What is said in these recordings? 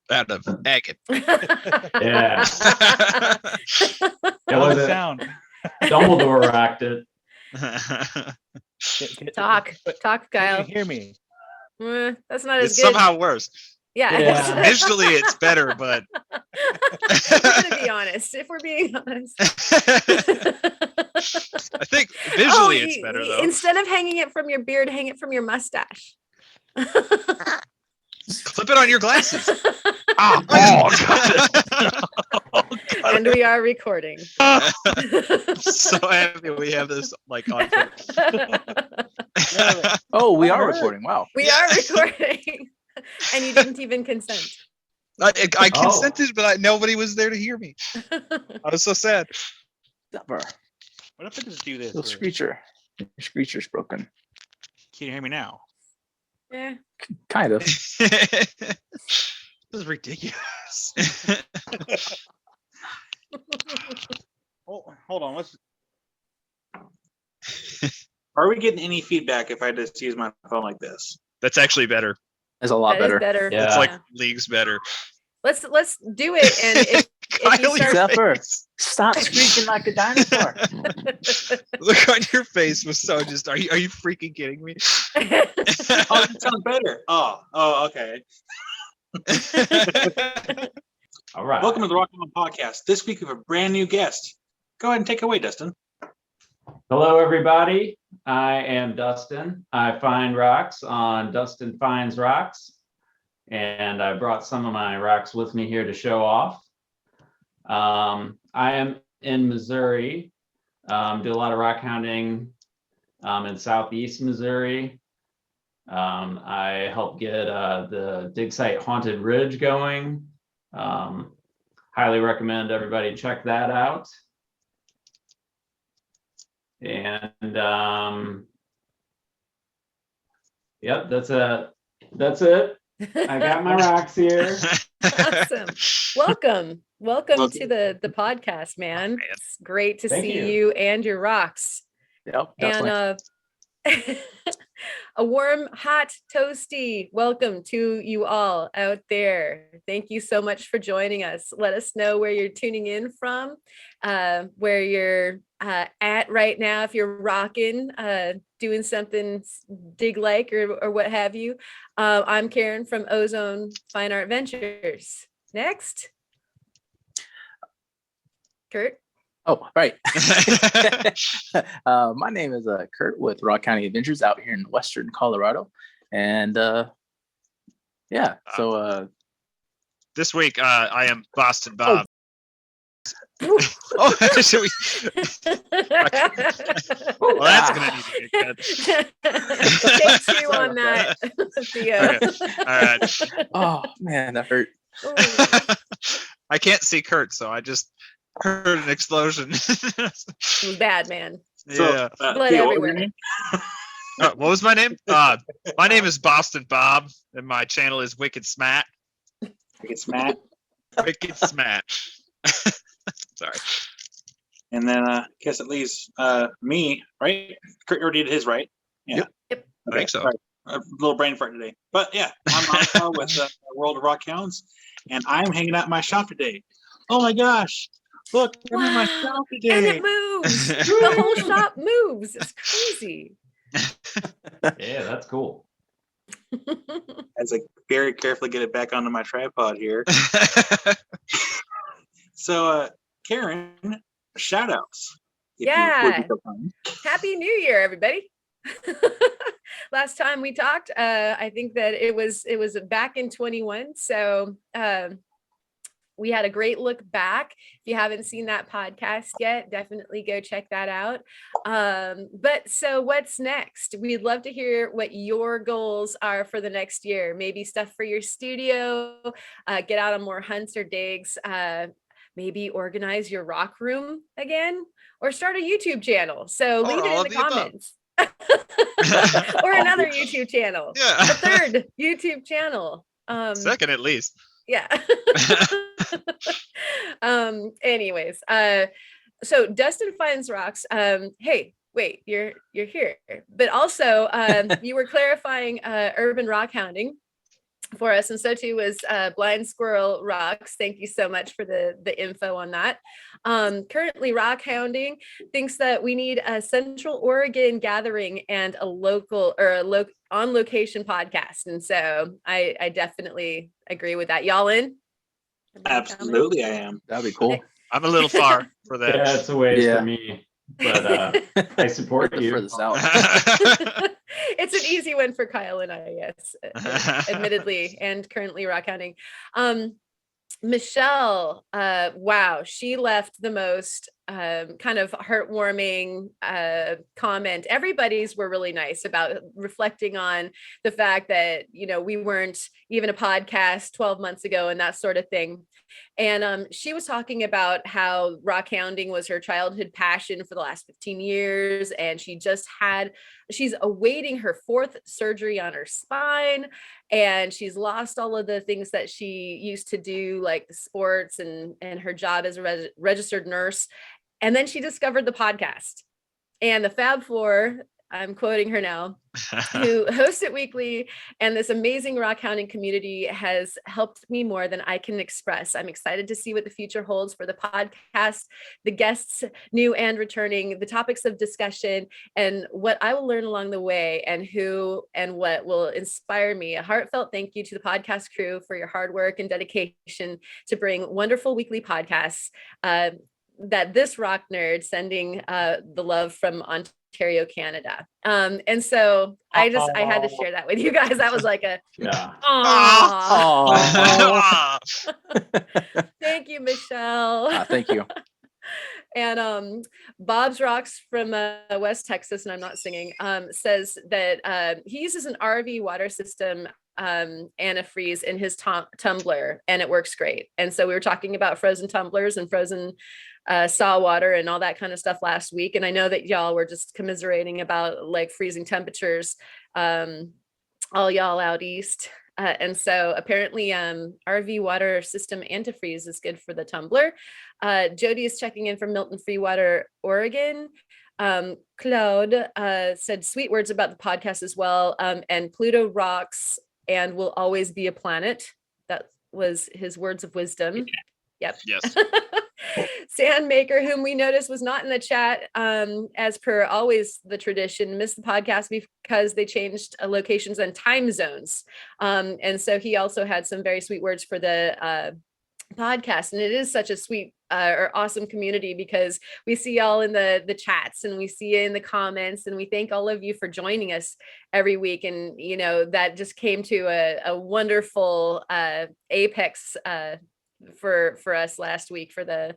out of agate. Yeah. It was a sound. Dumbledore rocked it. Talk, Can Kyle. you hear me? That's not as It's good. somehow worse. Yeah. Visually, it's better, but We're gonna be honest. If we're being honest, I think visually it's better though. Instead of hanging it from your beard, hang it from your mustache. Clip it on your glasses. Oh, God. And we are recording. So happy we have this like on. Oh, we are recording. Wow. We are recording. And you didn't even consent. I consented, but nobody was there to hear me. I was so sad. Never. What if I just do this? Little screecher. Your screecher's broken. Can you hear me now? Yeah. Kind of. This is ridiculous. Oh, hold on. Are we getting any feedback if I just use my phone like this? That's actually better. It's a lot That is better. better. Yeah. It's like leagues better. Let's do it. And if you Kyle, start, Zephyr, stop screeching like a dinosaur. Look on your face was so just. Are you freaking kidding me? Oh, that sounds better. Oh, okay. All right. Welcome to the Rockhound Podcast. This week we have a brand new guest. Go ahead and take it away, Dustin. Hello, everybody. I am Dustin. I find rocks on Dustin Finds Rocks, and I brought some of my rocks with me here to show off. I am in Missouri. Do a lot of rock hounding in southeast Missouri. I helped get the dig site Haunted Ridge going. Highly recommend everybody check that out. And yep, that's it. I got my rocks here. Awesome. Welcome to the podcast, man. It's great to Thank see you. you and your rocks. Yep, definitely. And a warm, hot, toasty welcome to you all out there. Thank you so much for joining us. Let us know where you're tuning in from, where you're at right now, if you're rocking, doing something dig-like or what have you. I'm Karen from Ozone Fine Art Ventures. Next. Kurt. Oh, right. My name is Kurt with Rockhounding.Adventures out here in Western Colorado. And yeah, so This week I am Boston Bob. Oh, should we? Well, that's gonna need to get cut. Take two on that, Theo. Okay. All right. oh man, that hurt. I can't see Kurt, so I just heard an explosion. It was bad, man. Yeah. Blood Theo, what was your everywhere. name? What was my name? My name is Boston Bob, and my channel is Wicked Smat. I think it's Matt. Wicked Smat. Sorry. And then I guess it leaves me, right? Kurt already did his, right? Yeah. Yep. I think so. Sorry. A little brain fart today. But yeah, I'm Marco with World of Rock Hounds, and I'm hanging out in my shop today. Oh my gosh. Look, I'm in my shop today. And it moves. The whole shop moves. It's crazy. Yeah, that's cool. As I very carefully get it back onto my tripod here. So, Karen, shout outs. Yeah. Happy New Year, everybody. Last time we talked, I think that it was back in 21. So we had a great look back. If you haven't seen that podcast yet, definitely go check that out. But so what's next? We'd love to hear what your goals are for the next year. Maybe stuff for your studio, get out on more hunts or digs, maybe organize your rock room again, or start a YouTube channel. So leave it in the comments. Or another YouTube channel. Yeah. A third YouTube channel. Second at least. Yeah. Anyways, so Dustin Finds Rocks. Hey, wait, you're here. But also you were clarifying urban rock hounding. for us, and so too was Blind Squirrel Rocks. Thank you so much for the info on that. Currently, Rockhounding thinks that we need a Central Oregon gathering and a local or on location podcast, and so I definitely agree with that. Y'all in? Absolutely, I am. That'd be cool. I'm a little far for that. Yeah, it's a ways Yeah. for me, but I support The you. furthest out. It's an easy one for Kyle and I, yes, admittedly, and currently rockhounding. Michelle, wow, she left the most kind of heartwarming comment. Everybody's were really nice about reflecting on the fact that, we weren't even a podcast 12 months ago and that sort of thing. And she was talking about how rockhounding was her childhood passion for the last 15 years. And she's awaiting her 4th surgery on her spine. And she's lost all of the things that she used to do, like the sports and her job as a registered nurse. And then she discovered the podcast. And the Fab Four, I'm quoting her now, who hosts it weekly, and this amazing rockhounding community has helped me more than I can express. I'm excited to see what the future holds for the podcast, the guests, new and returning, the topics of discussion, and what I will learn along the way, and who and what will inspire me. A heartfelt thank you to the podcast crew for your hard work and dedication to bring wonderful weekly podcasts. That this rock nerd sending the love from Ontario, Canada. And so I had to share that with you guys. That was like a, Yeah. Aw. Thank you, Michelle. Thank you. And Bob's Rocks from West Texas, and I'm not singing, says that he uses an RV water system antifreeze in his tumbler, and it works great. And so we were talking about frozen tumblers and frozen saw water and all that kind of stuff last week. And I know that y'all were just commiserating about like freezing temperatures, all y'all out east. And so apparently RV water system antifreeze is good for the tumbler. Jody is checking in from Milton Freewater, Oregon. Claude said sweet words about the podcast as well. And Pluto rocks and will always be a planet. That was his words of wisdom. Yep. Yes. Sandmaker, whom we noticed was not in the chat, as per always the tradition, missed the podcast because they changed locations and time zones. And so he also had some very sweet words for the podcast. And it is such a sweet or awesome community because we see y'all in the chats and we see you in the comments, and we thank all of you for joining us every week. And, that just came to a wonderful apex for us last week for the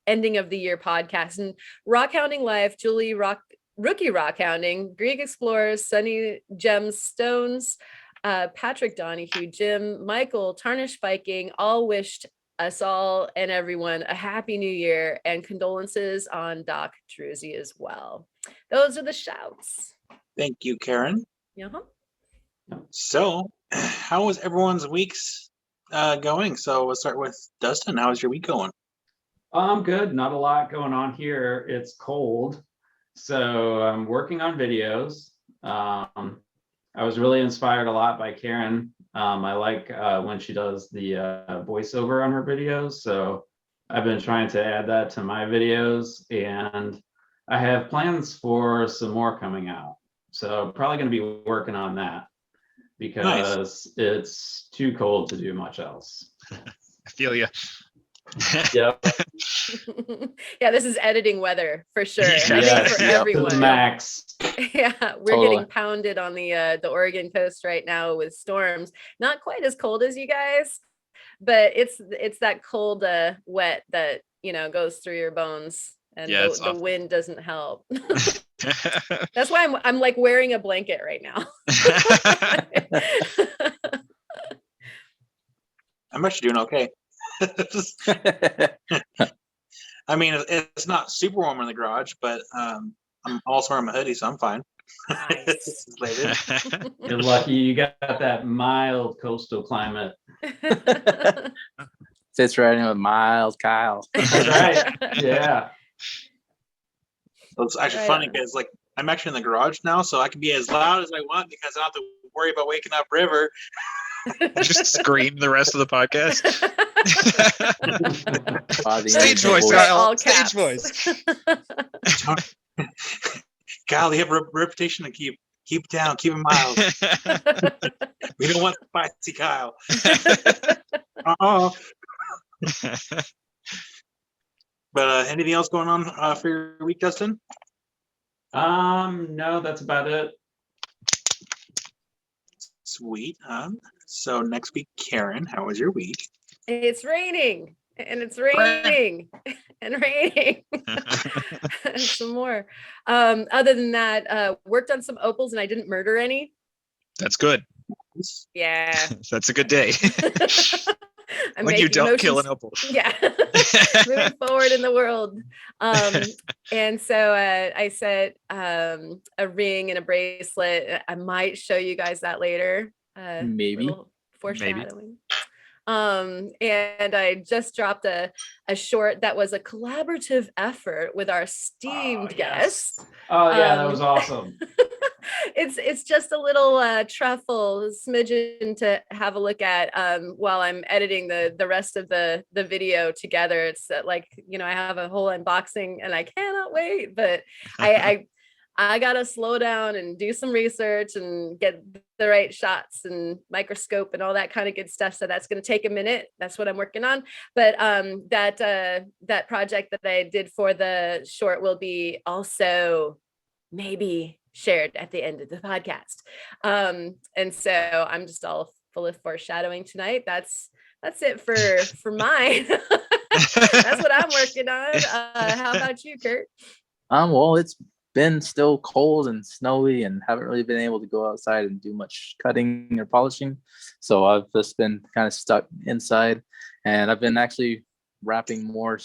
ending of the year podcast. And Rockhounding Life, Julie Rookie Rockhounding, Greek Explorers, Sunny Gemstones, Patrick Donahue, Jim, Michael, Tarnish Viking, all wished us all and everyone a happy new year, and condolences on Doc Druzy as well. Those are the shouts. Thank you, Karen. Uh-huh. So, how was everyone's weeks going? So we'll start with Dustin. How was your week going? I'm good. Not a lot going on here. It's cold, so I'm working on videos. I was really inspired a lot by Karen. I like when she does the voiceover on her videos, so I've been trying to add that to my videos, and I have plans for some more coming out. So probably going to be working on that because It's too cold to do much else. I feel you. Yep. Yeah, this is editing weather for sure. Yeah. I think for To the everyone. max. Yeah, we're Totally. getting pounded on the Oregon coast right now with storms. Not quite as cold as you guys, but it's that cold wet that goes through your bones, and Yeah, it's the awful. wind doesn't help. That's why I'm like wearing a blanket right now. I'm actually doing okay. I mean, it's not super warm in the garage, but I'm also wearing my hoodie, so I'm fine. Nice. It's later. You're lucky you got that mild coastal climate. Sits right in with Miles Kyle. That's right. Yeah. It's actually Right funny on. because I'm actually in the garage now, so I can be as loud as I want because I don't have to worry about waking up River. Just scream the rest of the podcast. Stage the voice, voice. Kyle. All Stage caps. voice. Kyle, they have a reputation to keep down, keep them mild. We don't want spicy Kyle. But anything else going on for your week, Dustin? No, that's about it. Sweet. So next week, Karen, how was your week? It's raining and it's raining and raining. And some more. Other than that, worked on some opals and I didn't murder any. That's good. Yeah. That's a good day. I'm When you making don't kill an motions- opal. Yeah. Moving forward in the world. And so I said a ring and a bracelet. I might show you guys that later. Maybe. Little foreshadowing. And I just dropped a short that was a collaborative effort with our esteemed guest. Oh yeah, that Um, was awesome. It's just a little truffle smidgen to have a look at while I'm editing the rest of the video together. It's like, I have a whole unboxing and I cannot wait, but I gotta slow down and do some research and get the right shots and microscope and all that kind of good stuff. So that's going to take a minute. That's what I'm working on. But that project that I did for the short will be also maybe shared at the end of the podcast. And so I'm just all full of foreshadowing tonight. That's it for mine. That's what I'm working on. How about you, Kurt? Well, it's been still cold and snowy and haven't really been able to go outside and do much cutting or polishing. So I've just been kind of stuck inside, and I've been actually wrapping more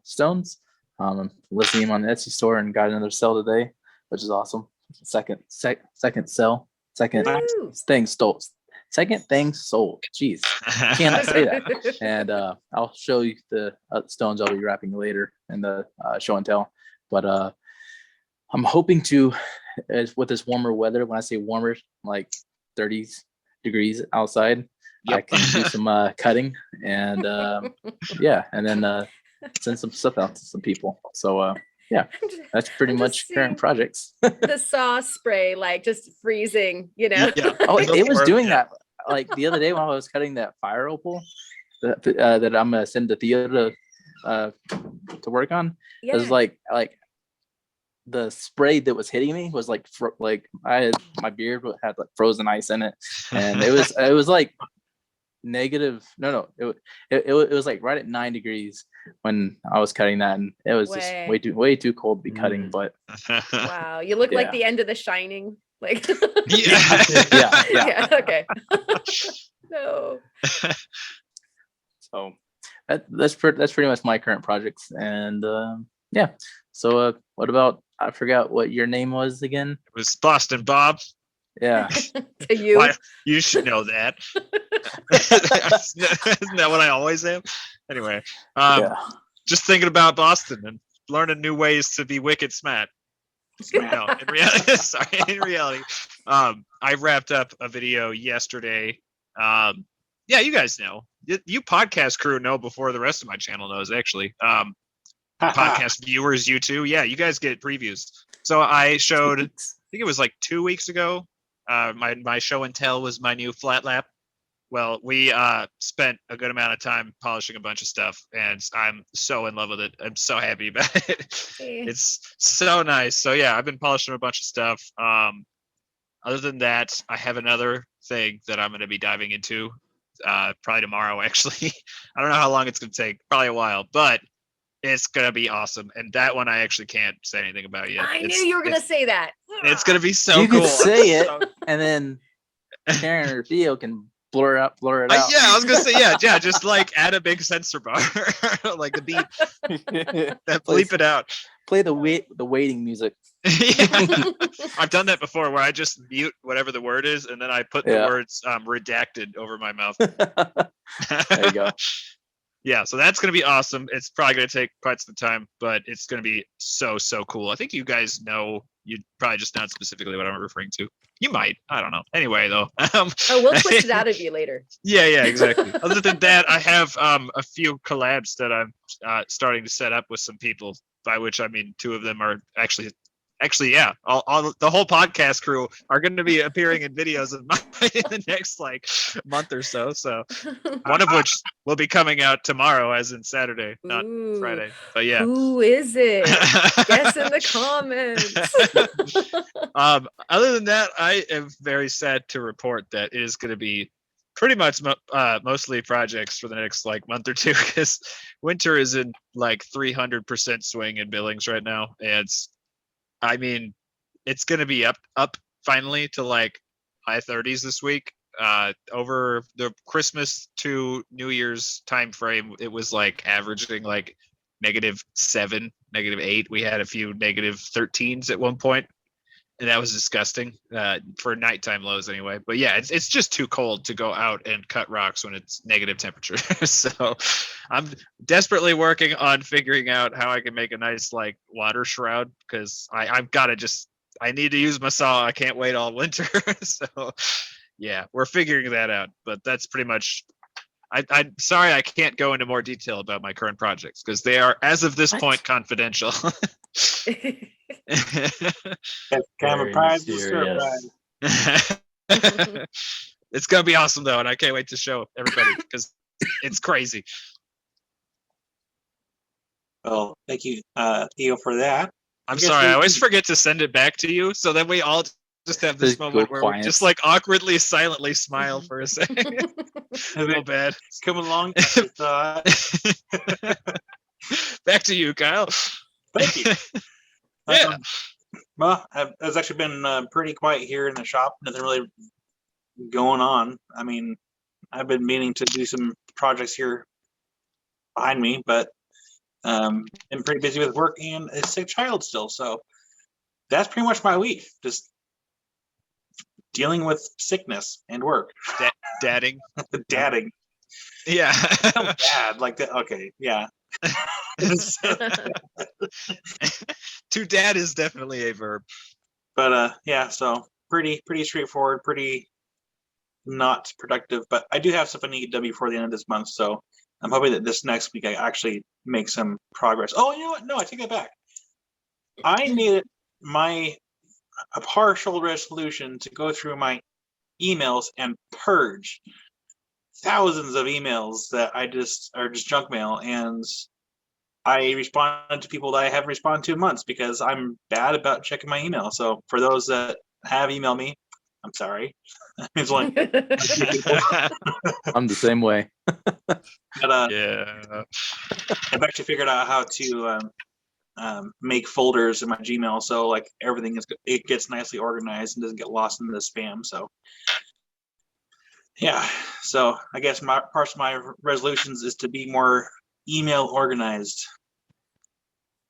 stones. I'm listing them on the Etsy store and got another sale today, which is awesome. Second sell, second Woo! thing sold. Second thing sold. Jeez, cannot say that. And I'll show you the stones I'll be wrapping later in the show and tell. But I'm hoping to, with this warmer weather, when I say warmer, like 30 degrees outside, I Yep. can do some cutting and yeah, and then send some stuff out to some people. So yeah, that's pretty I'm much just current seeing projects. the sauce spray, like just freezing, Yeah. Oh, it was Or- doing yeah. that like the other day when I was cutting that fire opal that I'm gonna send to Theo to work on. It was Yeah. like the spray that was hitting me was like I had my beard had like frozen ice in it, and it was like negative. No, it was like right at 9 degrees when I was cutting that, and it was just way too cold to be cutting. But Wow, you look like Yeah. the end of The Shining. Like, Yeah. yeah. Okay. No. So that's pretty much my current projects, and yeah. So what about, I forgot what your name was again? It was Boston Bob. Yeah. To you. Why, you should know that. Isn't that what I always am? Anyway, Yeah. just thinking about Boston and learning new ways to be wicked smart. No, in reality, sorry, in reality, I wrapped up a video yesterday. Yeah, you guys know. You podcast crew know before the rest of my channel knows, actually. Podcast viewers, you too. Yeah, you guys get previews. So I showed, I think it was like 2 weeks ago. My show and tell was my new flat lap. Well, we spent a good amount of time polishing a bunch of stuff, and I'm so in love with it. I'm so happy about it. It's so nice. So yeah, I've been polishing a bunch of stuff. Other than that, I have another thing that I'm going to be diving into probably tomorrow, actually. I don't know how long it's going to take, probably a while, but it's going to be awesome. And that one I actually can't say anything about yet. I knew you were going to say that. It's going to be so You cool. could say it, So- and then Karen or Theo can blur it out. yeah, I was gonna say yeah, just like add a big sensor bar, like the beep, that bleep it out. Play the waiting music. Yeah. I've done that before, where I just mute whatever the word is, and then I put the Yeah. words redacted over my mouth. There you go. yeah, so that's gonna be awesome. It's probably gonna take quite some time, but it's gonna be so cool. I think you guys know. You probably just not specifically what I'm referring to. You might. I don't know. Anyway, though. We'll twist it out of you later. Yeah, exactly. Other than that, I have a few collabs that I'm starting to set up with some people. By which I mean 2 of them are actually, yeah. All the whole podcast crew are going to be appearing in videos of mine in the next like month or so. So one of which will be coming out tomorrow, as in Saturday, not Friday. But yeah, who is it? Guess in the comments. Other than that, I am very sad to report that it is going to be pretty much mostly projects for the next like month or 2, because winter is in like 300% swing in Billings right now, and it's going to be up finally to like high 30s this week. Over the Christmas to New Year's time frame, it was like averaging like -7, -8. We had a few -13s at one point, and that was disgusting for nighttime lows anyway. But yeah, it's just too cold to go out and cut rocks when it's negative temperature. So I'm desperately working on figuring out how I can make a nice like water shroud, because I've got to I need to use my saw. I can't wait all winter. So yeah, we're figuring that out. But that's pretty much. I'm sorry I can't go into more detail about my current projects, because they are, as of this point, confidential. That's kind of a prize to surprise. It's gonna be awesome though, and I can't wait to show everybody, because it's crazy. Well, thank you, Theo, for that. I'm sorry, I always forget to send it back to you, so then we all just have this moment where we just like awkwardly, silently smile for a second. A little bad. It's coming along. Back to you, Kyle. Thank you. Yeah. Well, it's actually been pretty quiet here in the shop. Nothing really going on. I mean, I've been meaning to do some projects here behind me, but been pretty busy with work and a sick child still. So that's pretty much my week. Just dealing with sickness and work. Dadding. Dadding. Yeah. Dad, like that. Okay, yeah. To dad is definitely a verb. But yeah, so pretty straightforward, pretty not productive. But I do have stuff I need to get done before the end of this month, so I'm hoping that this next week I actually make some progress. Oh, you know what? No, I take that back. I needed a partial resolution to go through my emails and purge thousands of emails that are just junk mail, and I responded to people that I haven't responded to in months because I'm bad about checking my email. So for those that have emailed me, I'm sorry. It's like I'm the same way. But yeah, I've actually figured out how to make folders in my Gmail, so like everything it gets nicely organized and doesn't get lost in the spam. So yeah, so I guess part of my resolutions is to be more email organized,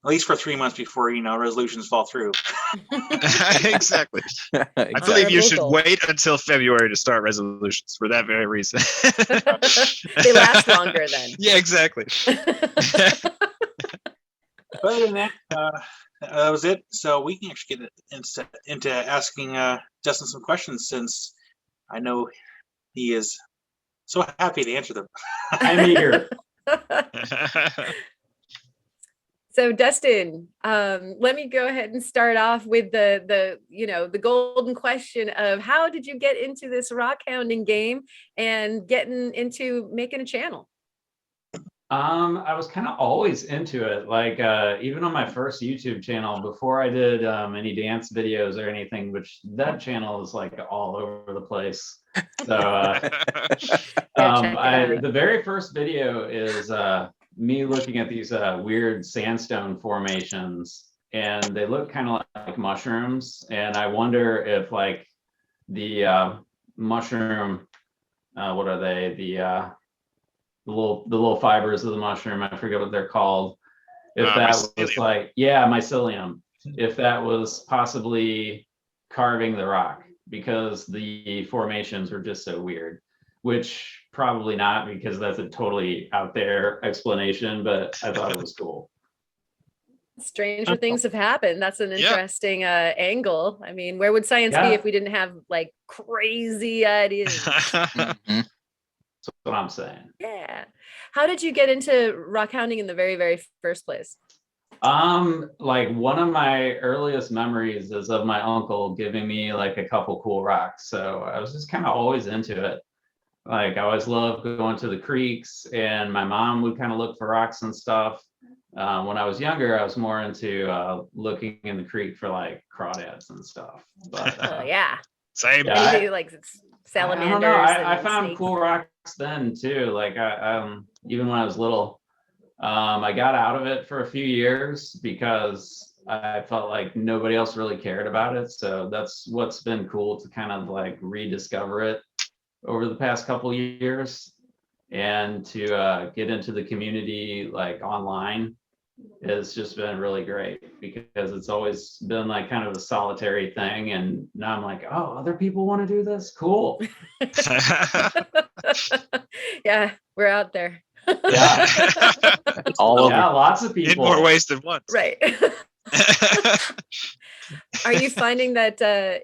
at least for 3 months before resolutions fall through. Exactly. I believe you should wait until February to start resolutions for that very reason. They last longer then. Yeah, exactly. Other than that, that was it. So we can actually get into asking Dustin some questions, since I know he is so happy to answer them. I'm eager. So Dustin, let me go ahead and start off with the golden question of how did you get into this rockhounding game and getting into making a channel? I was kind of always into it. Like even on my first YouTube channel, before I did any dance videos or anything, which that channel is like all over the place. So the very first video is me looking at these weird sandstone formations, and they look kind of like mushrooms. And I wonder if like the mushroom, what are they? The little fibers of the mushroom, I forget what they're called. If that was like, mycelium, if that was possibly carving the rock, because the formations were just so weird. which probably not, because that's a totally out there explanation, but I thought it was cool. Stranger things have happened. That's an Yeah. interesting angle. I mean, where would science be if we didn't have like crazy ideas? Mhm. That's what I'm saying. Yeah. How did you get into rock hounding in the very, very first place? Like one of my earliest memories is of my uncle giving me like a couple cool rocks. So I was just kind of always into it. Like I always loved going to the creeks, and my mom would kind of look for rocks and stuff. When I was younger, I was more into looking in the creek for like crawdads and stuff. But Oh yeah. Same. Yeah, Maybe like salamanders. I don't know. I and found snakes. cool rocks then too. Like I even when I was little, I got out of it for a few years because I felt like nobody else really cared about it. So that's what's been cool to kind of like rediscover it over the past couple of years, and to get into the community like online. It's just been really great because it's always been like kind of a solitary thing, and now I'm like, oh, other people want to do this, cool. Yeah, we're out there. Yeah, All over. yeah, lots of In people. more ways than one. Right. Are you finding that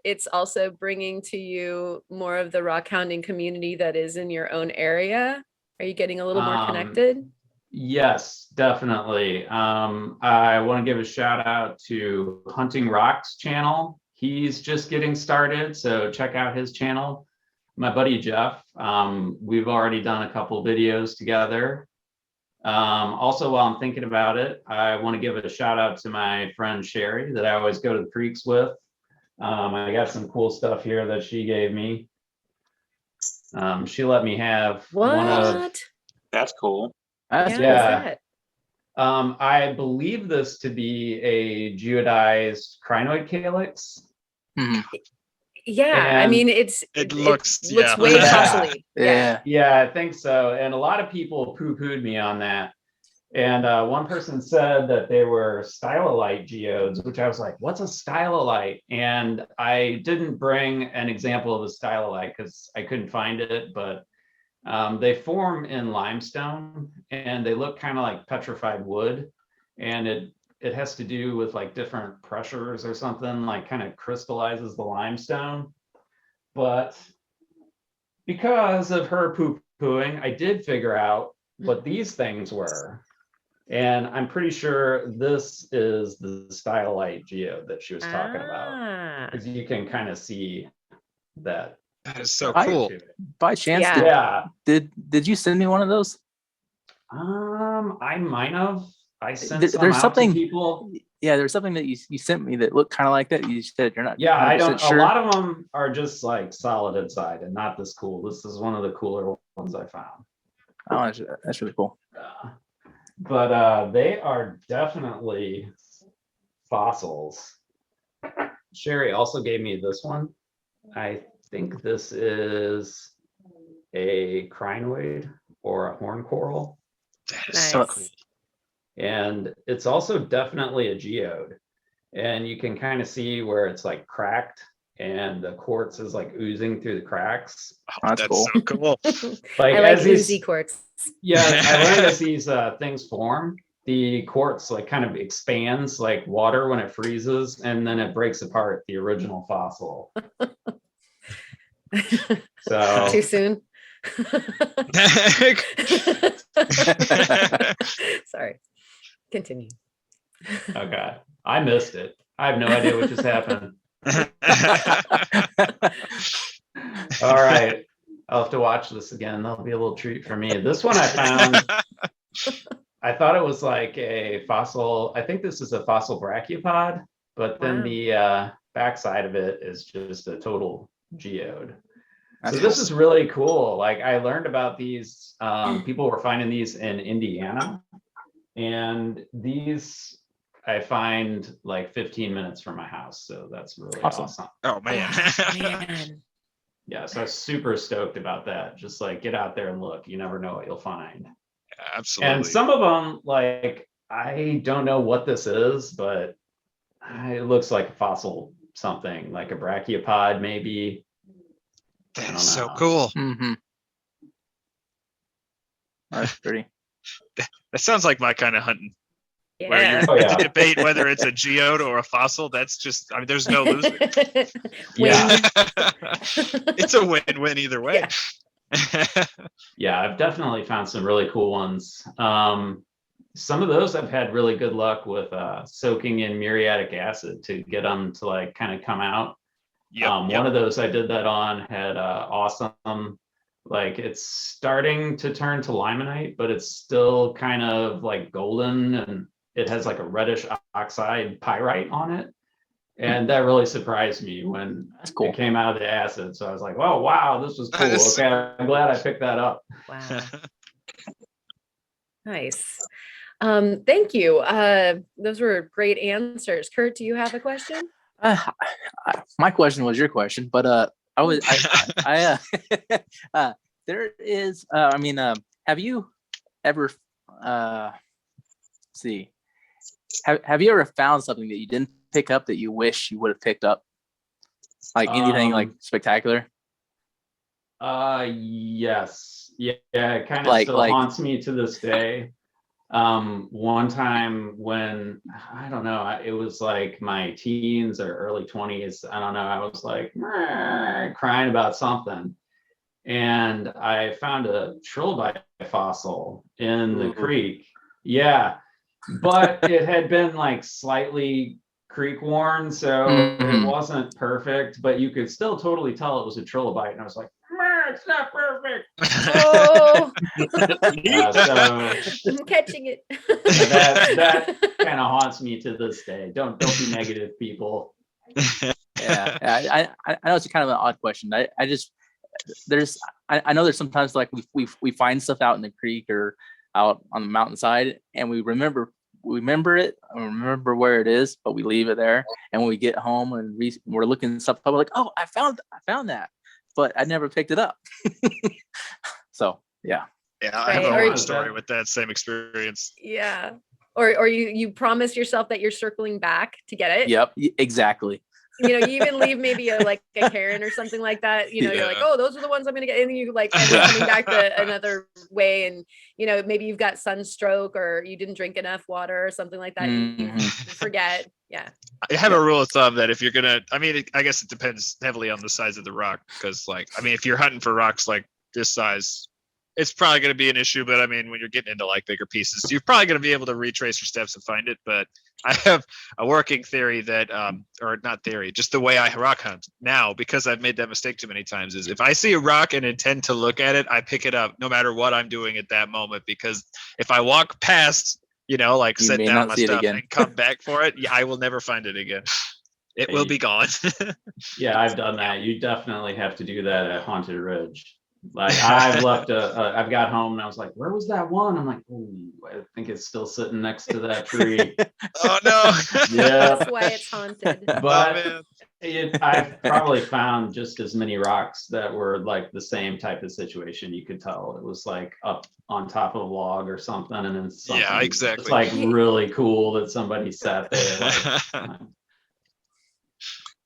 it's also bringing to you more of the rock hounding community that is in your own area? Are you getting a little more connected? Yes, definitely. I want to give a shout out to Hunting Rocks channel. He's just getting started, so check out his channel. My buddy Jeff, we've already done a couple videos together. Also, while I'm thinking about it, I want to give a shout out to my friend Sherry that I always go to the creeks with. I got some cool stuff here that she gave me. She let me have one of. What? That's cool. That's Yeah. What's that? I believe this to be a geodized crinoid calyx. Mhm. Yeah, I And mean it looks yeah. way Yeah. fossily. Yeah. Yeah, I think so. And a lot of people poo-pooed me on that. And one person said that they were Stylolite Geodes, which I was like, what's a Stylolite? And I didn't bring an example of a Stylolite because I couldn't find it, but they form in limestone and they look kind of like petrified wood. And it has to do with like different pressures or something, like kind of crystallizes the limestone. But because of her poo-pooing, I did figure out what these things were. And I'm pretty sure this is the Stylolite Geode that she was talking about. Because you can kind of see that. That is so I- cool. By chance, Yeah. did you send me one of those? I might have. I sent There's some out something- to people. Yeah, there's something that you sent me that looked kind of like that. You said you're not. Yeah, I 100% don't. sure. A lot of them are just like solid inside and not this cool. This is one of the cooler ones I found. Oh, that's really cool. But they are definitely fossils. Sherry also gave me this one. I think this is a crinoid or a horn coral. That is so Nice. cool. And it's also definitely a geode. And you can kind of see where it's like cracked and the quartz is like oozing through the cracks. Oh, That's that's cool. so cool. Like I like as these, oozy quartz. yeah, I learned as these things form, the quartz like kind of expands like water when it freezes, and then it breaks apart the original fossil. So Too soon. Sorry. Continue. okay, I missed it. I have no idea what just happened. All right, I'll have to watch this again. That'll be a little treat for me. This one I found. I thought it was like a fossil. I think this is a fossil brachiopod, but then Wow. the backside of it is just a total geode. That's So this cool. is really cool. Like I learned about these. People were finding these in Indiana, and these I find like 15 minutes from my house. So that's really Awesome. awesome. Oh man. Oh, man. Yeah, so I'm super stoked about that. Just like get out there and look. You never know what you'll find. Absolutely. And some of them, like I don't know what this is, but it looks like a fossil something, like a brachiopod maybe. I That don't is so know. cool. Mm-hmm. That's pretty. That sounds like my kind of hunting. Where Yeah. you have to debate whether it's a geode or a fossil. That's just, I mean, there's no loser. Yeah. It's a win-win either way. Yeah, I've definitely found some really cool ones. Some of those I've had really good luck with soaking in muriatic acid to get them to like kind of come out. One of those I did that on had awesome, like it's starting to turn to limonite, but it's still kind of like golden, and it has like a reddish oxide pyrite on it. And that really surprised me when it came out of the acid. So I was like, oh, wow, this was cool. Okay, I'm glad I picked that up. Wow. Nice. Thank you. Those were great answers. Kurt, do you have a question? My question was your question, but there is, have you ever, see, have you ever found something that you didn't pick up that you wish you would have picked up? Like anything like spectacular? Yes. Yeah, it kind of still haunts me to this day. One time when, I don't know, it was like my teens or early 20s, I don't know, I was like crying about something, and I found a trilobite fossil in the creek. Yeah, but it had been like slightly creek worn, so it wasn't perfect, but you could still totally tell it was a trilobite, and I was like, it's not perfect. Oh, so I'm catching it. that kind of haunts me to this day. Don't be negative, people. Yeah, I know it's kind of an odd question. I know there's sometimes like we find stuff out in the creek or out on the mountainside, and we remember it, and remember where it is, but we leave it there. And when we get home and we're looking stuff up, we're like, oh, I found that, but I never picked it up. So yeah. Yeah, I have a horror story with that same experience. Yeah. Or you promise yourself that you're circling back to get it. Yep, exactly. You even leave maybe a cairn or something like that. You're like, oh, those are the ones I'm gonna get, and then you end up coming back the another way, and maybe you've got sunstroke or you didn't drink enough water or something like that. You forget. Yeah. I have a rule of thumb that if you're gonna, I guess it depends heavily on the size of the rock, because if you're hunting for rocks like this size, it's probably going to be an issue. But when you're getting into bigger pieces, you're probably going to be able to retrace your steps and find it. But I have a working theory that, or not theory, just the way I rock hunt now, because I've made that mistake too many times, is if I see a rock and intend to look at it, I pick it up no matter what I'm doing at that moment. Because if I walk past, set down my stuff and come back for it, I will never find it again. It will be gone. Yeah, I've done that. You definitely have to do that at Haunted Ridge. I've left I've got home and I was like, where was that one? I'm like, ooh, I think it's still sitting next to that tree. Oh no. Yeah, that's why it's haunted. But I've probably found just as many rocks that were the same type of situation. You could tell it was up on top of a log or something, and then something, yeah, exactly. It's really cool that somebody sat there.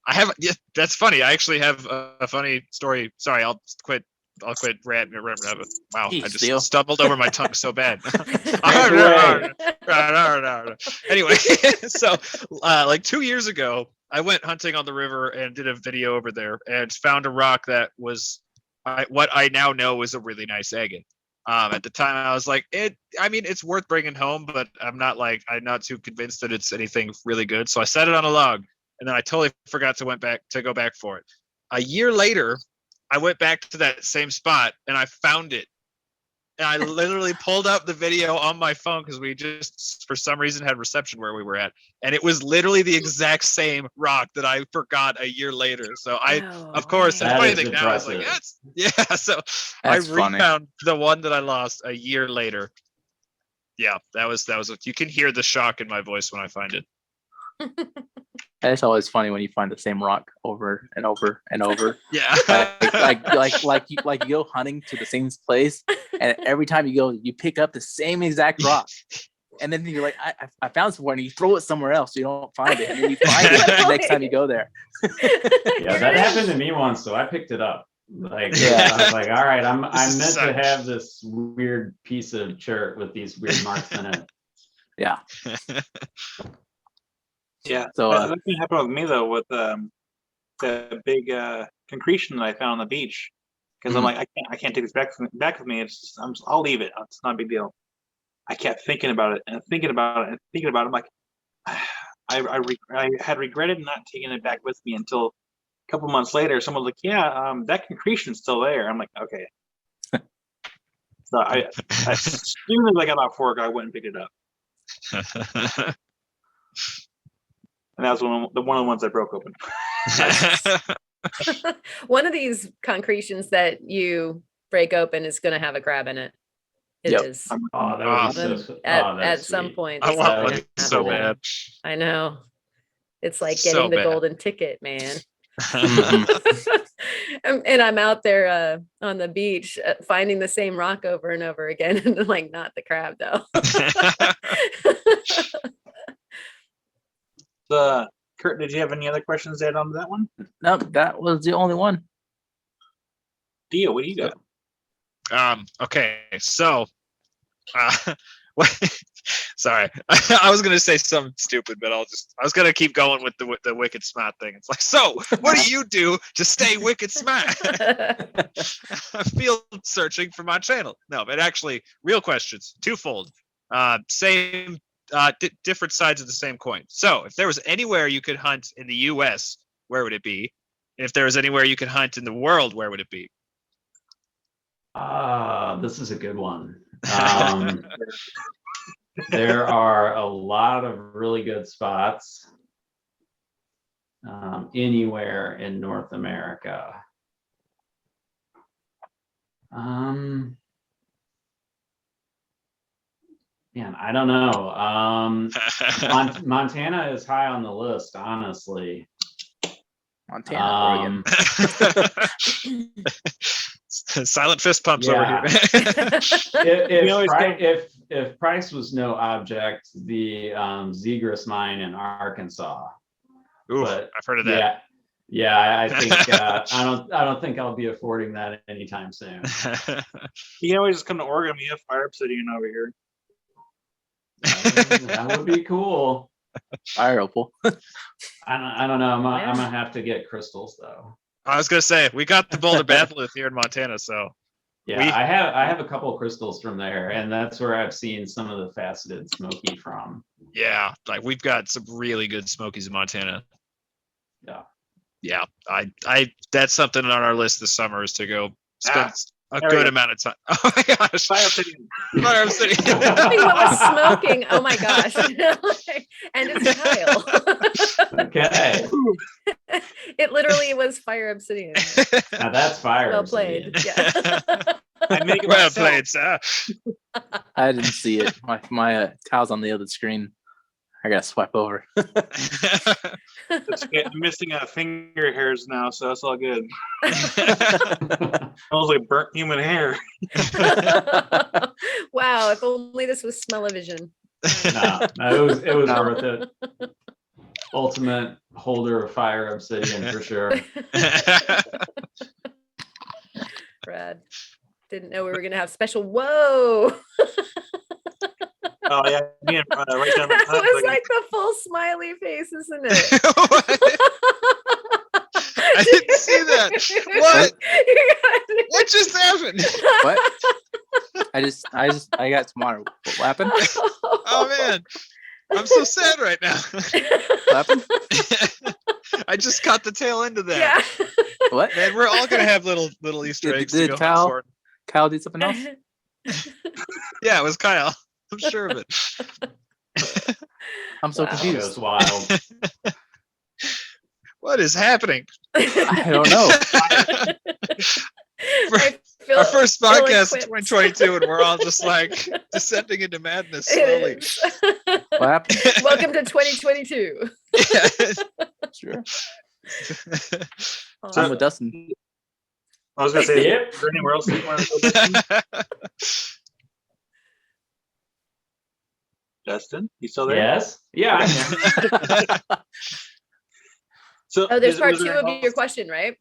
I have, that's funny. I actually have a funny story. Sorry, I'll quit ranting. Wow, I just stumbled over my tongue so bad. Anyway, so 2 years ago, I went hunting on the river and did a video over there and found a rock that was what I now know is a really nice agate. At the time, I was like, it's worth bringing home, but I'm not too convinced that it's anything really good. So I set it on a log, and then I totally forgot to go back for it. A year later, I went back to that same spot and I found it. And I literally pulled up the video on my phone because we just, for some reason, had reception where we were at. And it was literally the exact same rock that I forgot a year later. So of course, the funny thing now is so I refound the one that I lost a year later. Yeah, that was you can hear the shock in my voice when I find it. It's always funny when you find the same rock over and over and over. Yeah. You go hunting to the same place, and every time you go, you pick up the same exact rock. And then you're like, I found somewhere, and you throw it somewhere else so you don't find it. And then you find it the next time you go there. Yeah, that happened to me once, so I picked it up. Like, Yeah. I was like, all right, I'm This meant to sucks. have this weird piece of chert with these weird marks in it. Yeah. Yeah. So, That can happen with me though, with the big concretion that I found on the beach. Because I'm Mhm. like, I can't take this back with me. It's just, I'll leave it. It's not a big deal. I kept thinking about it and thinking about it and thinking about it. I'm like, I had regretted not taking it back with me until a couple months later. Someone was like, yeah, that concretion's still there. I'm like, okay. So as soon as I got off work, I went and picked it up. And that was one of the ones I broke open. One of these concretions that you break open is going to have a crab in it. It Yep. is. Oh, that would be so. At that's some sweet. point. I it's want gonna one happen. so bad. I know. It's like So getting the bad. golden ticket, man. Mhm. And I'm out there on the beach finding the same rock over and over again, and like not the crab though. Kurt, did you have any other questions to add on to that one? No, that was the only one. Theo, what do you got? Okay, so sorry. I was gonna say something stupid, but I was gonna keep going with the wicked smart thing. It's like, so what do you do to stay wicked smart? I'm field searching for my channel. No, but actually, real questions, twofold. Same different sides of the same coin. So if there was anywhere you could hunt in the US, where would it be? If there was anywhere you could hunt in the world, where would it be? This is a good one. There are a lot of really good spots anywhere in North America. Man, I don't know. Montana is high on the list, honestly. Montana, Oregon. Silent fist pumps Yeah. over here. If price was no object, the Zegras mine in Arkansas. Ooh, But I've heard of that. Yeah, I think I don't think I'll be affording that anytime soon. You can always just come to Oregon. We have fire obsidian over here. That would be cool. Fire opal. I don't know. I'm gonna have to get crystals though. I was gonna say we got the Boulder Batholith here in Montana, so Yeah, I have a couple of crystals from there, and that's where I've seen some of the faceted smoky from. yeah, like we've got some really good smokies in Montana. Yeah, I that's something on our list this summer is to go spend a there we good go. amount of time. Oh my gosh, Fire obsidian. Fire obsidian. What was smoking? Oh my gosh. And it's Kyle. Okay, It literally was fire obsidian. now that's fire. Well obsidian. played. Yeah. I make it Well myself. played, sir. I didn't see it. My tile's on the other screen. I gotta swipe over. That's okay. I'm missing finger hairs now, so that's all good. Smells like burnt human hair. Wow, if only this was smell-o-vision. No, it was worth it. Ultimate holder of fire obsidian for sure. Brad. Didn't know we were gonna have special. Whoa. Oh yeah, me and right down That the was like the full smiley face, isn't it? I didn't see that. What? What just happened? What? I got tomorrow. What happened? Oh man, I'm so sad right now. What happened? I just caught the tail end of that. Yeah. What? Man, we're all gonna have little Easter eggs to Did go hunt Kyle for. do something else? Yeah, it was Kyle. I'm sure of it. I'm so Wow, confused. It was wild. What is happening? I don't know. Our first podcast of ill-equipped. 2022, and we're all just like descending into madness slowly. It is. What happened? Welcome to 2022. Sure. Awesome. I'm with Dustin. I was gonna say, Yep. is there anywhere else you want to go, Dustin? You still there? Yes. Yeah. I'm here. So Oh, there's is- part was two there of else- your question, right?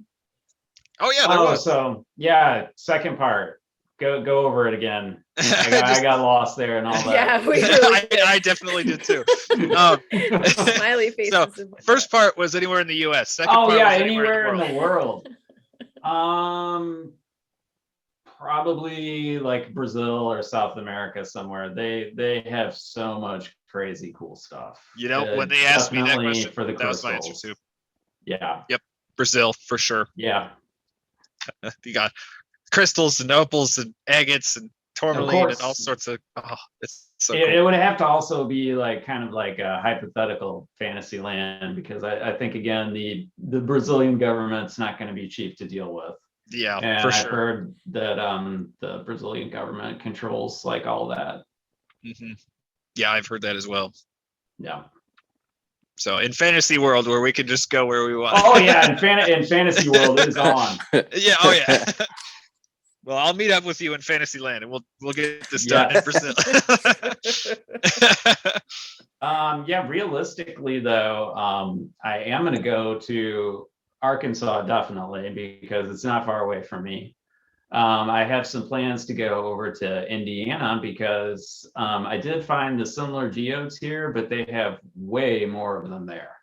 Oh yeah, there Oh, was. so yeah, second part. Go over it again. I got lost there and all that. Yeah, we really did. I definitely did too. Smiley faces. So and whatnot. first part was anywhere in the U.S. Second Oh part yeah, was anywhere in world. the world. Probably like Brazil or South America somewhere. They have so much crazy cool stuff. You know, when they asked me that Definitely question, for the that was my answer crystals. too. Yeah. Brazil for sure. Yeah. You got crystals and opals and agates and tourmaline and all sorts of. Oh, it's so cool. It would have to also be like kind of like a hypothetical fantasy land, because I think again the Brazilian government's not going to be cheap to deal with. Yeah, And for I've sure. heard that the Brazilian government controls like all that. Hmm. Yeah, I've heard that as well. Yeah. So in fantasy world, where we can just go where we want. Oh yeah, in fantasy world is on. Yeah. Oh yeah. Well, I'll meet up with you in Fantasyland, and we'll get this done in Brazil. Yeah, realistically though, I am going to go to Arkansas definitely, because it's not far away from me. I have some plans to go over to Indiana because I did find the similar geodes here, but they have way more of them there.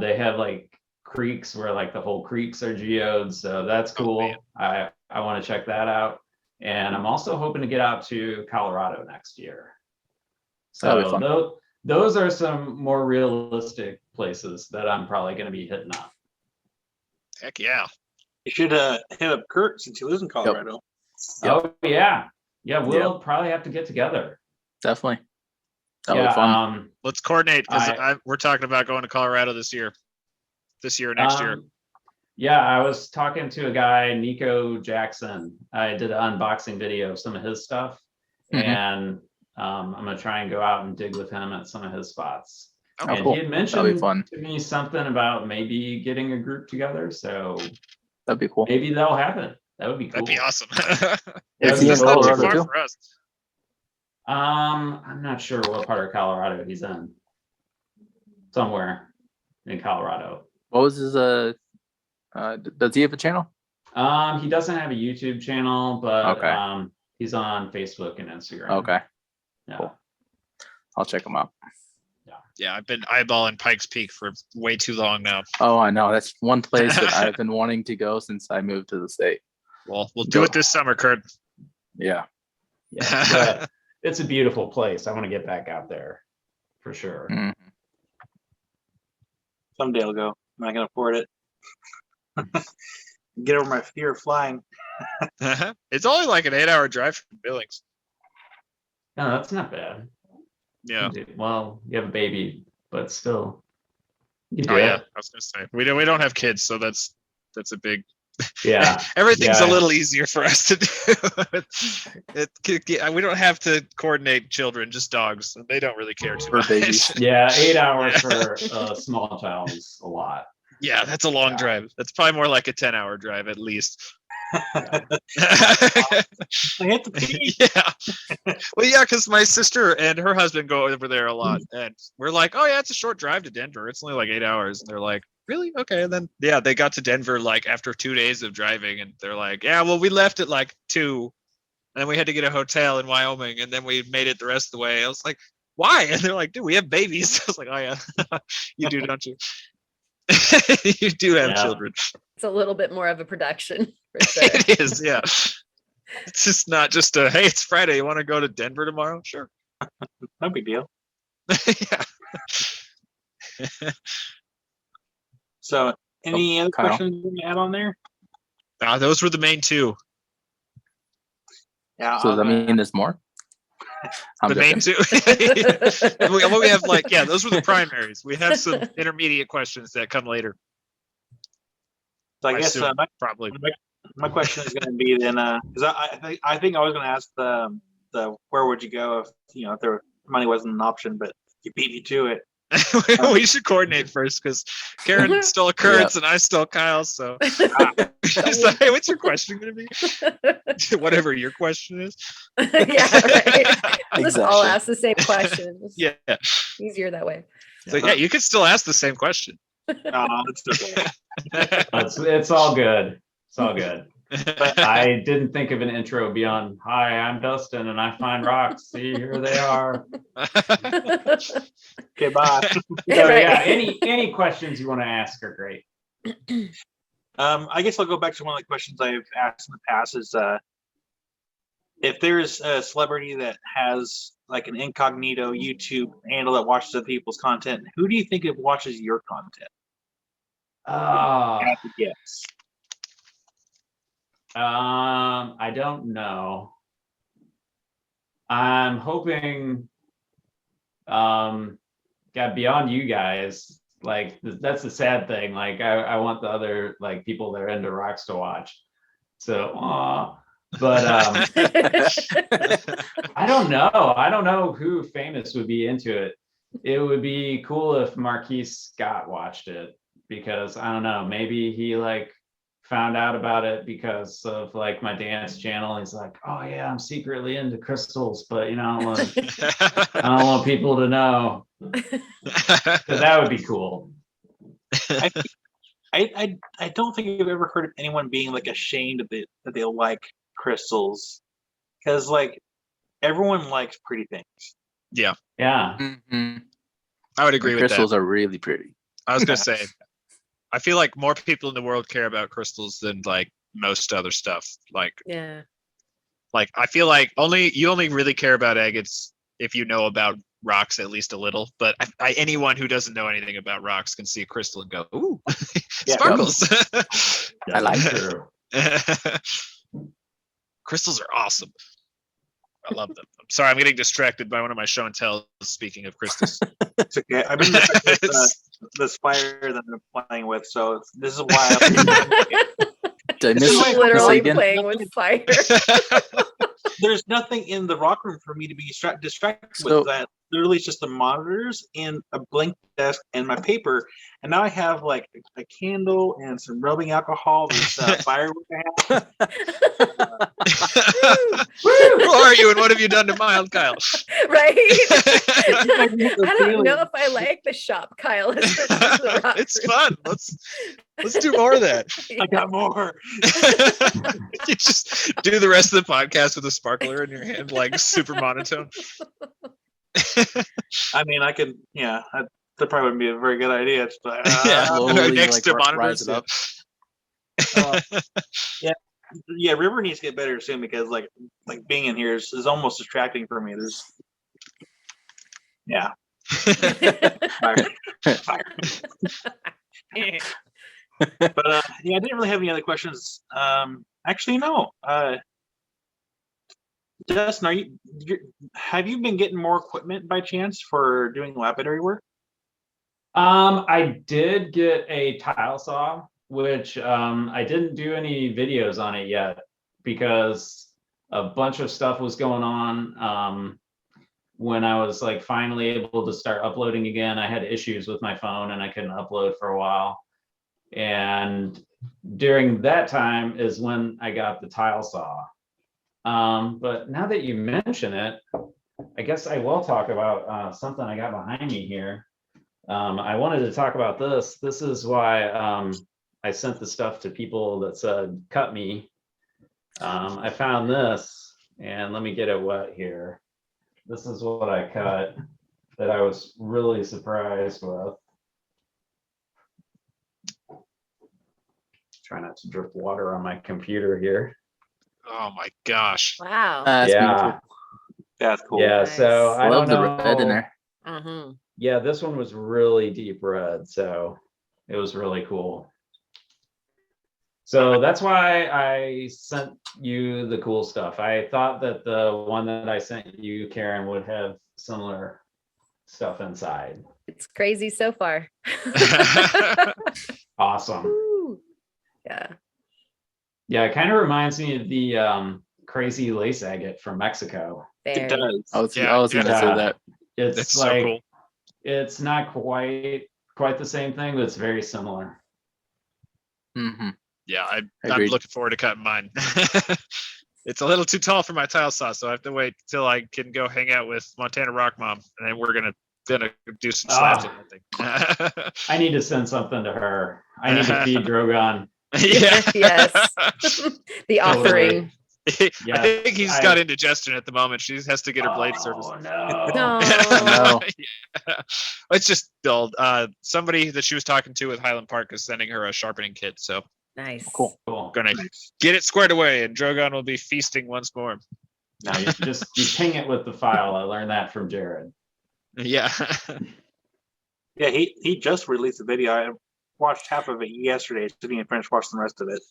They have like creeks where like the whole creeks are geodes, so that's cool. I want to check that out, and I'm also hoping to get out to Colorado next year. So those are some more realistic places that I'm probably going to be hitting up. Heck yeah. You should hit up Kurt since he lives in Colorado. Oh yeah, we'll probably have to get together. Definitely. That'll be fun. Let's coordinate, because we're talking about going to Colorado this year or next year. Yeah, I was talking to a guy, Nico Jackson. I did an unboxing video of some of his stuff, and I'm gonna try and go out and dig with him at some of his spots. Oh, and cool. he had mentioned to me something about maybe getting a group together, so that'd be cool. Maybe that'll happen. That would be cool. That'd be awesome. Is he in Colorado too? For us. I'm not sure what part of Colorado he's in. Somewhere in Colorado. What was his does he have a channel? He doesn't have a YouTube channel, but he's on Facebook and Instagram. Okay. Yeah. Cool. I'll check him out. Yeah, I've been eyeballing Pikes Peak for way too long now. Oh, I know. That's one place that I've been wanting to go since I moved to the state. Well, we'll do it this summer, Kurt. Yeah. Yeah. It's a beautiful place. I want to get back out there for sure. Mm-hmm. Someday I'll go. I'm not gonna afford it. Get over my fear of flying. It's only like an 8-hour drive from Billings. No, that's not bad. Yeah. Well, you have a baby, but still. Oh yeah, I was gonna say we don't have kids, so that's a big. Yeah. Everything's a little easier for us to do. We don't have to coordinate children, just dogs. They don't really care too much. Babies. Yeah, 8 hours for a small child is a lot. Yeah, that's a long drive. That's probably more like a 10-hour drive at least. I hit the peak. Yeah. Well, yeah, because my sister and her husband go over there a lot, and we're like, oh yeah, it's a short drive to Denver. It's only like 8 hours, and they're like, really? Okay. And then they got to Denver like after 2 days of driving, and they're like, yeah, well, we left at like 2, and then we had to get a hotel in Wyoming, and then we made it the rest of the way. I was like, why? And they're like, dude, we have babies. I was like, oh yeah, you do, don't you? You do have children. It's a little bit more of a production. For sure. It is, yeah. It's just not just a, hey, it's Friday. You want to go to Denver tomorrow? Sure. No big deal. Yeah. So, any other questions you want to add on there? Those were the main two. Yeah. So does that mean there's more? The main two. we have those were the primaries. We have some intermediate questions that come later. So I guess probably my question is going to be then, because I think I was going to ask the where would you go if if there money wasn't an option, but you beat me to it. We should coordinate first because Karen stole Kurt's and I stole Kyle's. So, hey, what's your question going to be? Whatever your question is. Yeah, right. Let's all ask the same question. Yeah, easier that way. So you could still ask the same question. No, it's all good. It's all good. But I didn't think of an intro beyond, hi, I'm Dustin and I find rocks. See, here they are. Okay, bye. So Right. yeah, any questions you want to ask are great. I guess I'll go back to one of the questions I've asked in the past is if there's a celebrity that has like an incognito YouTube handle that watches other people's content, who do you think it watches your content? I have to guess. I don't know. I'm hoping, God, beyond you guys, like that's the sad thing. Like I want the other like people that are into rocks to watch. So, but I don't know. I don't know who famous would be into it. It would be cool if Marquise Scott watched it because I don't know. Maybe he like found out about it because of like my dance channel. He's like, oh yeah, I'm secretly into crystals, but you know, I don't want people to know. So that would be cool. I don't think I've ever heard of anyone being like ashamed of it that they like crystals, because like everyone likes pretty things. Yeah. Mm-hmm. I would agree with that. Crystals are really pretty. I was gonna say, I feel like more people in the world care about crystals than like most other stuff. Like I feel like you only really care about agates if you know about rocks at least a little. But anyone who doesn't know anything about rocks can see a crystal and go, ooh, Yeah. sparkles. I like it. Crystals are awesome. I love them. I'm sorry, I'm getting distracted by one of my show and tells. Speaking of crystals, It's okay. I've been the spider that I'm playing with, so this is why. Did I This is miss like it Literally again? playing with fire. There's nothing in the rock room for me to be distracted So- with. That literally it's just the monitors and a blank desk and my paper, and now I have like a candle and some rubbing alcohol. This firework I have. Who are you and what have you done to Mild Kyle? Right? I I don't know if I like the shop, Kyle. It's fun. Let's do more of that. I got more. You just do the rest of the podcast with a sparkler in your hand, like super monotone. I mean, I could. Yeah, that probably wouldn't be a very good idea. But Yeah, Slowly, next to rise monitors. it up. yeah, River needs to get better soon because like being in here is almost distracting for me. There's fire. But yeah, I didn't really have any other questions. Actually, no. Dustin, have you been getting more equipment by chance for doing lapidary work? I did get a tile saw, which I didn't do any videos on it yet because a bunch of stuff was going on. When I was like finally able to start uploading again, I had issues with my phone and I couldn't upload for a while. And during that time is when I got the tile saw. But now that you mention it, I guess I will talk about something I got behind me here. I wanted to talk about this. This is why I sent the stuff to people that said, cut me. I found this, and let me get it wet here. This is what I cut that I was really surprised with. Try not to drip water on my computer here. Oh my gosh. Wow. That's Yeah. beautiful. That's cool. Yeah, so I Love don't the know. red in there. Mm-hmm. Yeah, this one was really deep red, so it was really cool. So that's why I sent you the cool stuff. I thought that the one that I sent you, Karen, would have similar stuff inside. It's crazy so far. Awesome. Woo. Yeah. Yeah, it kind of reminds me of the crazy lace agate from Mexico. It Very. does. I was Yeah, gonna say yeah. that. It's That's like so cool. it's not quite the same thing, but it's very similar. Mm-hmm. Yeah, I'm Agreed. looking forward to cutting mine. It's a little too tall for my tile saw, so I have to wait till I can go hang out with Montana Rock Mom, and then we're gonna do some slabs. I need to send something to her. I need to feed Drogon. Yeah. Yes. The offering. Yeah, I think he's got indigestion at the moment. She has to get her blade service. Oh no. No. No. Yeah. It's just dull. Somebody that she was talking to with Highland Park is sending her a sharpening kit, so Nice. Cool. Cool. gonna get it squared away, and Drogon will be feasting once more. Now you ping it with the file. I learned that from Jared. Yeah. Yeah, he just released a video. I watched half of it yesterday. Didn't even finish watching the rest of it.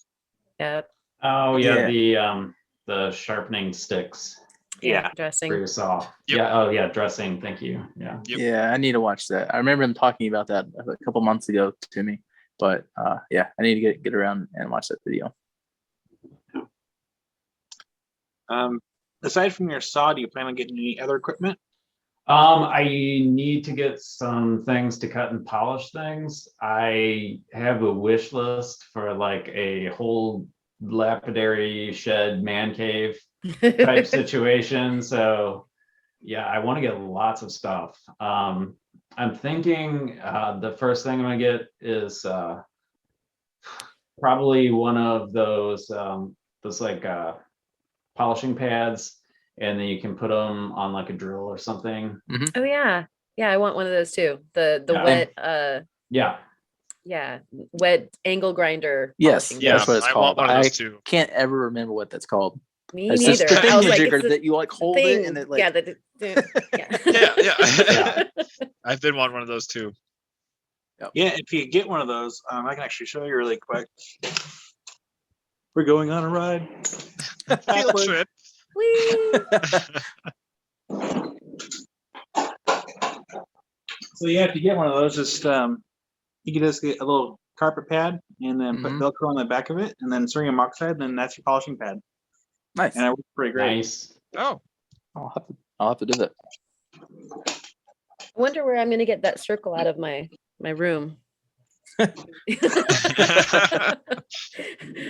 Yep. Oh yeah, the sharpening sticks Yeah. for Dressing. your saw. Yep. Yeah. Oh yeah, dressing. Thank you. Yeah. Yep. Yeah, I need to watch that. I remember him talking about that a couple months ago to me. But yeah, I need to get around and watch that video. Aside from your saw, do you plan on getting any other equipment? I need to get some things to cut and polish things. I have a wish list for like a whole lapidary shed man cave type situation. So yeah, I want to get lots of stuff. I'm thinking the first thing I'm gonna get is probably one of those like polishing pads, and then you can put them on like a drill or something. Oh yeah. Yeah, I want one of those too. The Yeah. wet Yeah. wet angle grinder. Yes, polishing Yeah, that's what it's I called. want one of I those too. can't ever remember what that's called. Me It's neither. just the I was like, thingamajigger it's the that you like hold it and it like yeah, yeah. Yeah. I've been wanting one of those too. Yeah, if you get one of those, I can actually show you really quick. We're going on a ride. Field trip. Whee! So yeah, if you get one of those, just you can just get a little carpet pad and then put Velcro on the back of it, and then cerium oxide, and then that's your polishing pad. nice. And it works pretty great. Nice. Oh. I'll have to do that. I wonder where I'm gonna get that circle out of my room.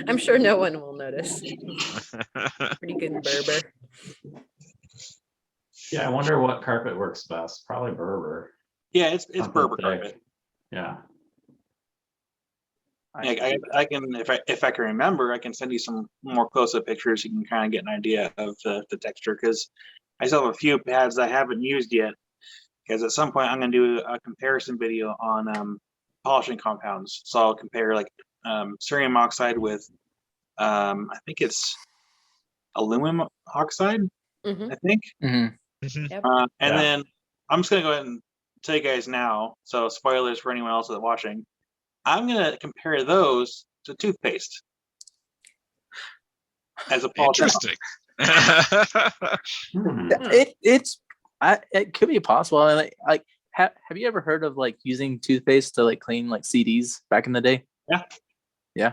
I'm sure no one will notice. Pretty good Berber. Yeah, I wonder what carpet works best. Probably Berber. Yeah, it's Something Berber thick. carpet. Yeah. I can, if I can remember, I can send you some more close-up pictures. You can kind of get an idea of the texture, because I still have a few pads I haven't used yet. Because at some point I'm going to do a comparison video on polishing compounds. So I'll compare like cerium oxide with I think it's aluminum oxide. I think. Mhm. Yep. And Yeah. then I'm just going to go ahead and tell you guys now. So spoilers for anyone else that's watching. I'm going to compare those to toothpaste as a polishing. Interesting. It could be possible. And like have you ever heard of like using toothpaste to like clean like CDs back in the day? Yeah.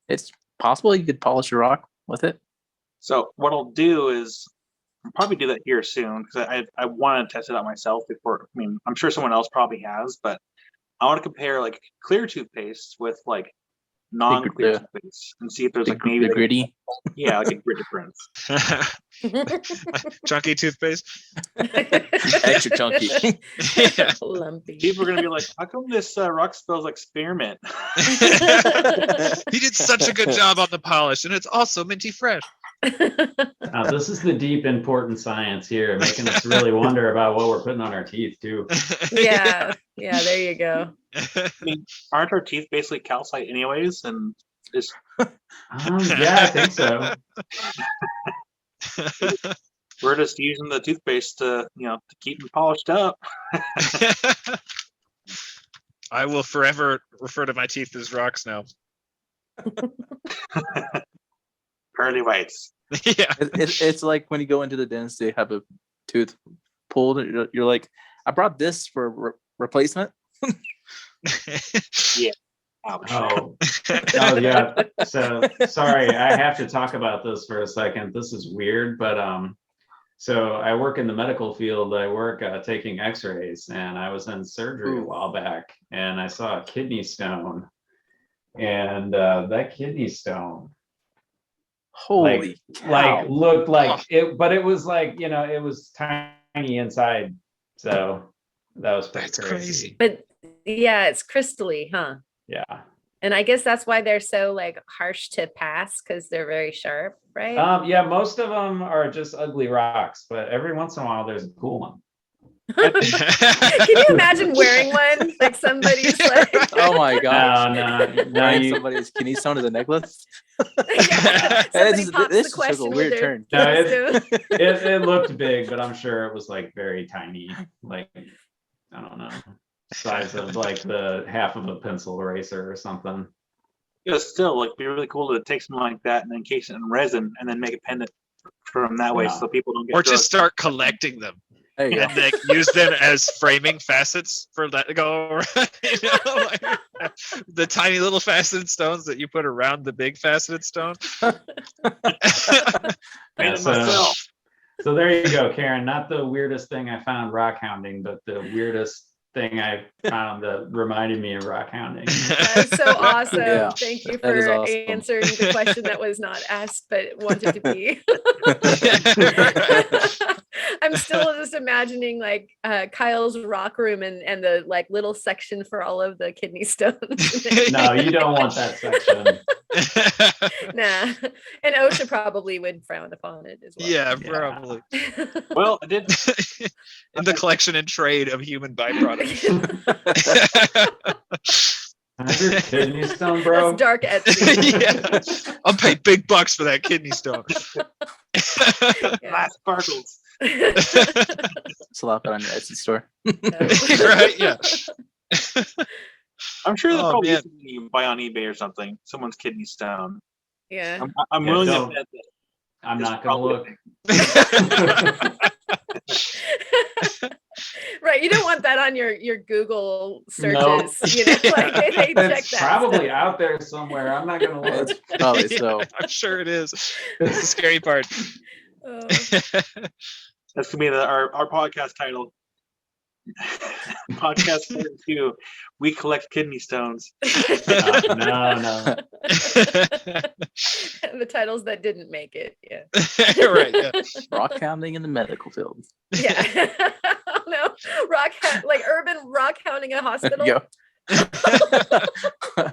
It's possible you could polish a rock with it. So what I'll do is I'll probably do that here soon, because I want to test it out myself before. I mean, I'm sure someone else probably has, but I want to compare like clear toothpaste with like non-clear toothpaste and see if there's like maybe the gritty. Yeah, like a grit difference. Chunky toothpaste. Extra chunky. Yeah. Lumpy. People are gonna be like, "How come this rock smells like spearmint?" He did such a good job on the polish, and it's also minty fresh. Now, this is the deep, important science here, making us really wonder about what we're putting on our teeth too. Yeah, there you go. I mean, aren't our teeth basically calcite anyways? And just Yeah, I think so. we're just using the toothpaste to keep them polished up. I will forever refer to my teeth as rocks now. Pearly whites. Yeah. It's like when you go into the dentist, they have a tooth pulled. And you're like, I brought this for replacement. Ouch. Oh yeah. So sorry, I have to talk about this for a second. This is weird, but so I work in the medical field. I work taking X-rays, and I was in surgery a while back, and I saw a kidney stone, and that kidney stone, Holy cow. like looked like it, but it was like it was tiny inside. So that was pretty That's crazy. crazy. But yeah, it's crystally, huh? Yeah. And I guess that's why they're so like harsh to pass, because they're very sharp, right? Yeah, most of them are just ugly rocks, but every once in a while there's a cool one. Can you imagine wearing one? Like somebody's like, Oh my gosh. No, Wearing somebody's kidney stone as a necklace. yeah, somebody This- pops this the took a question with weird their turn. No, stone. it looked big, but I'm sure it was like very tiny, like I don't know, size of like the half of a pencil eraser or something. Still, like, be really cool to take something like that and then encase it in resin and then make a pendant from that way, Yeah. so people don't get. Or drugged. just start collecting them There you go. and like use them as framing facets for that to go around. You know, like, the tiny little faceted stones that you put around the big faceted stone. Made Yeah, it myself. so there you go, Karen. Not the weirdest thing I found rock hounding, but the weirdest thing I found that reminded me of rock hounding. That's so awesome. Yeah, Thank you that is for awesome. answering the question that was not asked but wanted to be. I'm still just imagining like Kyle's rock room and the like little section for all of the kidney stones. No, you don't want that section. Nah. And OSHA probably would frown upon it as well. Yeah, probably. Well, I did. In the collection and trade of human byproducts. 100 kidney stone, bro. That's dark Etsy. Yeah. I'll pay big bucks for that kidney stone. Yeah. Last sparkles. Slap it on your Etsy store. Right? Yeah. I'm sure they'll Oh, probably man. use something you buy on eBay or something. Someone's kidney stone. Yeah. I'm Yeah, willing to don't. bet that. I'm it's not gonna probably- look. Right. You don't want that on your Google searches. No. You know, like they check It's that. probably out there somewhere. I'm not gonna look. It's probably so. I'm sure it is. That's the scary part. Oh. That's gonna be our podcast title. Podcast 42. We collect kidney stones. No. The titles that didn't make it. Yeah. Right. Yeah. Rock hounding in the medical field. Yeah. Oh, no. Like urban rock hounding a hospital. There you go.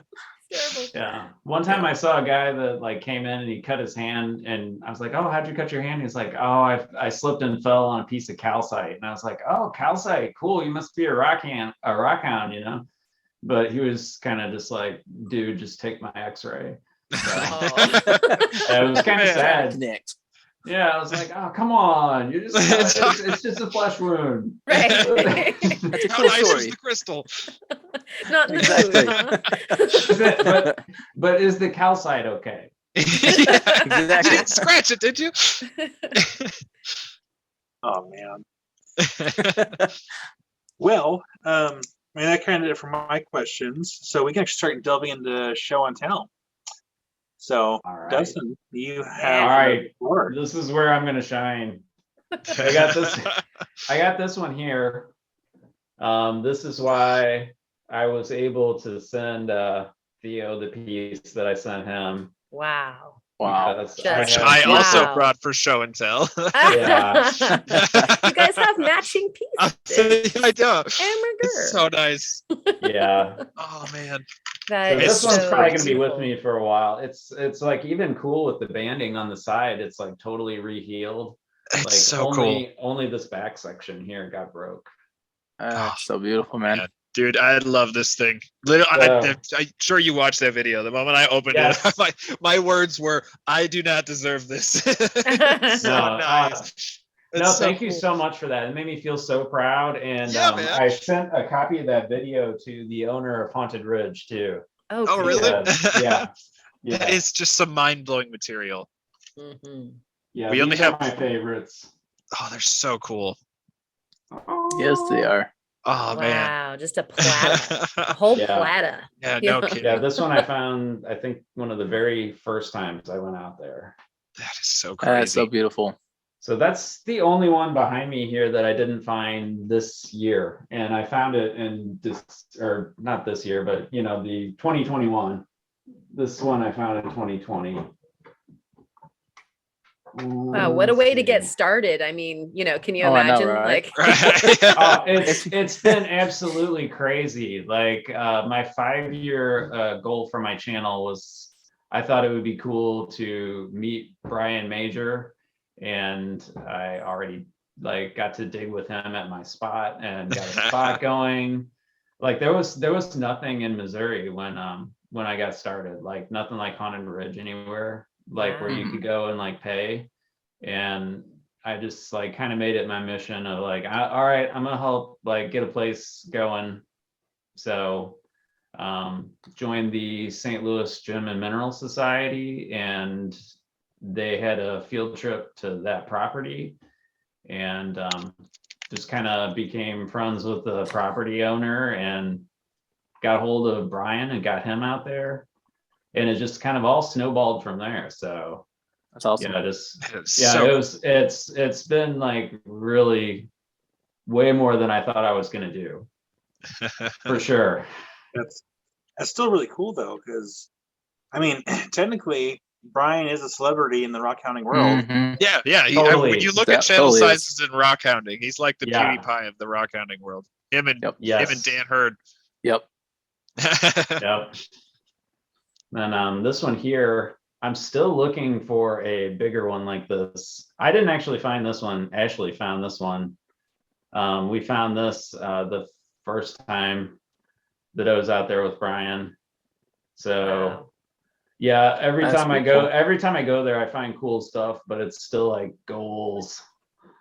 Terrible. Yeah. One time I saw a guy that like came in and he cut his hand, and I was like, "Oh, how'd you cut your hand?" He's like, "Oh, I slipped and fell on a piece of calcite." And I was like, "Oh, calcite, cool. You must be a rock hound, you know." But he was kind of just like, "Dude, just take my X-ray." Oh. It was kind of sad. Connect. Yeah, I was like, "Oh, come on, you just it's just a flesh wound." Right. That's a How cool nice is story. the crystal? Not in the Exactly. mood, huh? But is the calcite okay? You Exactly. didn't scratch it, did you? Oh man. Well, I mean, that kind of did it for my questions. So we can actually start delving into show and tell. So, All right. Dustin, you have All right. the floor. This is where I'm gonna shine. I got this one here. This is why I was able to send Theo the piece that I sent him. Wow. Wow. because Just- have- I also Wow. brought for show and tell. Yeah. You guys have matching pieces. I know. Hamburger. It's so nice. yeah. Oh man. That So is this one's so probably gonna be with beautiful. me for a while. It's like even cool with the banding on the side. It's like totally rehealed. It's Like so cool. only this back section here got broke. It's so beautiful, man. Yeah. Dude, I love this thing. I'm sure you watched that video. The moment I opened Yes. it, my words were, "I do not deserve this." It's so No, nice. No, It's so thank you cool. so much for that. It made me feel so proud. And Yeah, man. I sent a copy of that video to the owner of Haunted Ridge too. Oh, Oh, really? Because- yeah. Yeah. That is just some mind-blowing material. Mhm. Yeah. we only these are have- my favorites. Oh, they're so cool. Yes, they are. Oh man. Wow, just a platter, a whole Yeah. platter. Yeah, no Yeah. kidding. Yeah, this one I found, I think, one of the very first times I went out there. That is so That's crazy. so beautiful. So that's the only one behind me here that I didn't find this year. And I found it in this, or not this year, but you know, the 2021. This one I found in 2020. Wow, what a way to get Let's see. started. I mean, can you Oh, I know, imagine? right? It's been absolutely crazy. Like my 5-year goal for my channel was, I thought it would be cool to meet Brian Major, and I already got to dig with him at my spot and got a spot going. Like there was nothing in Missouri when I got started, like nothing like Haunted Ridge anywhere, like where you could go and pay. And I just kind of made it my mission of all right, I'm gonna help get a place going. So joined the St. Louis Gem and Mineral Society, and they had a field trip to that property, and just kind of became friends with the property owner and got hold of Brian and got him out there, and it just kind of all snowballed from there. So That's awesome. It's been really way more than I thought I was gonna do, for sure. That's still really cool though, because I mean, technically, Brian is a celebrity in the rock hounding world. Mhm. Yeah. Totally. When you look That at channel totally is. sizes in rock hounding, he's like the Yeah. PewDiePie of the rock hounding world. Him and Yes. Dan Hurd. Yep. Yep. And this one here, I'm still looking for a bigger one like this. I didn't actually find this one. Ashley found this one. We found this the first time that I was out there with Brian. So Wow. yeah, every That's time I pretty go there, I find cool stuff, but it's still goals.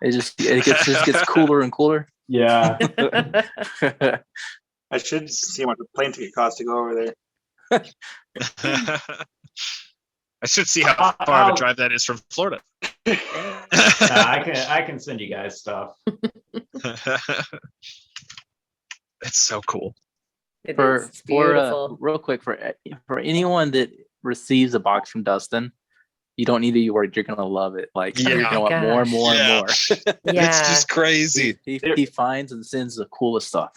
It just gets cooler and cooler. Yeah. I should see how much the plane ticket costs to go over there. I should see how far of a drive that is from Florida. I can send you guys stuff. It's so cool. It's beautiful. Real quick, for anyone that receives a box from Dustin, you don't need to be worried. You're gonna love it. You're gonna want more and more and more. It's just crazy. He finds and sends the coolest stuff.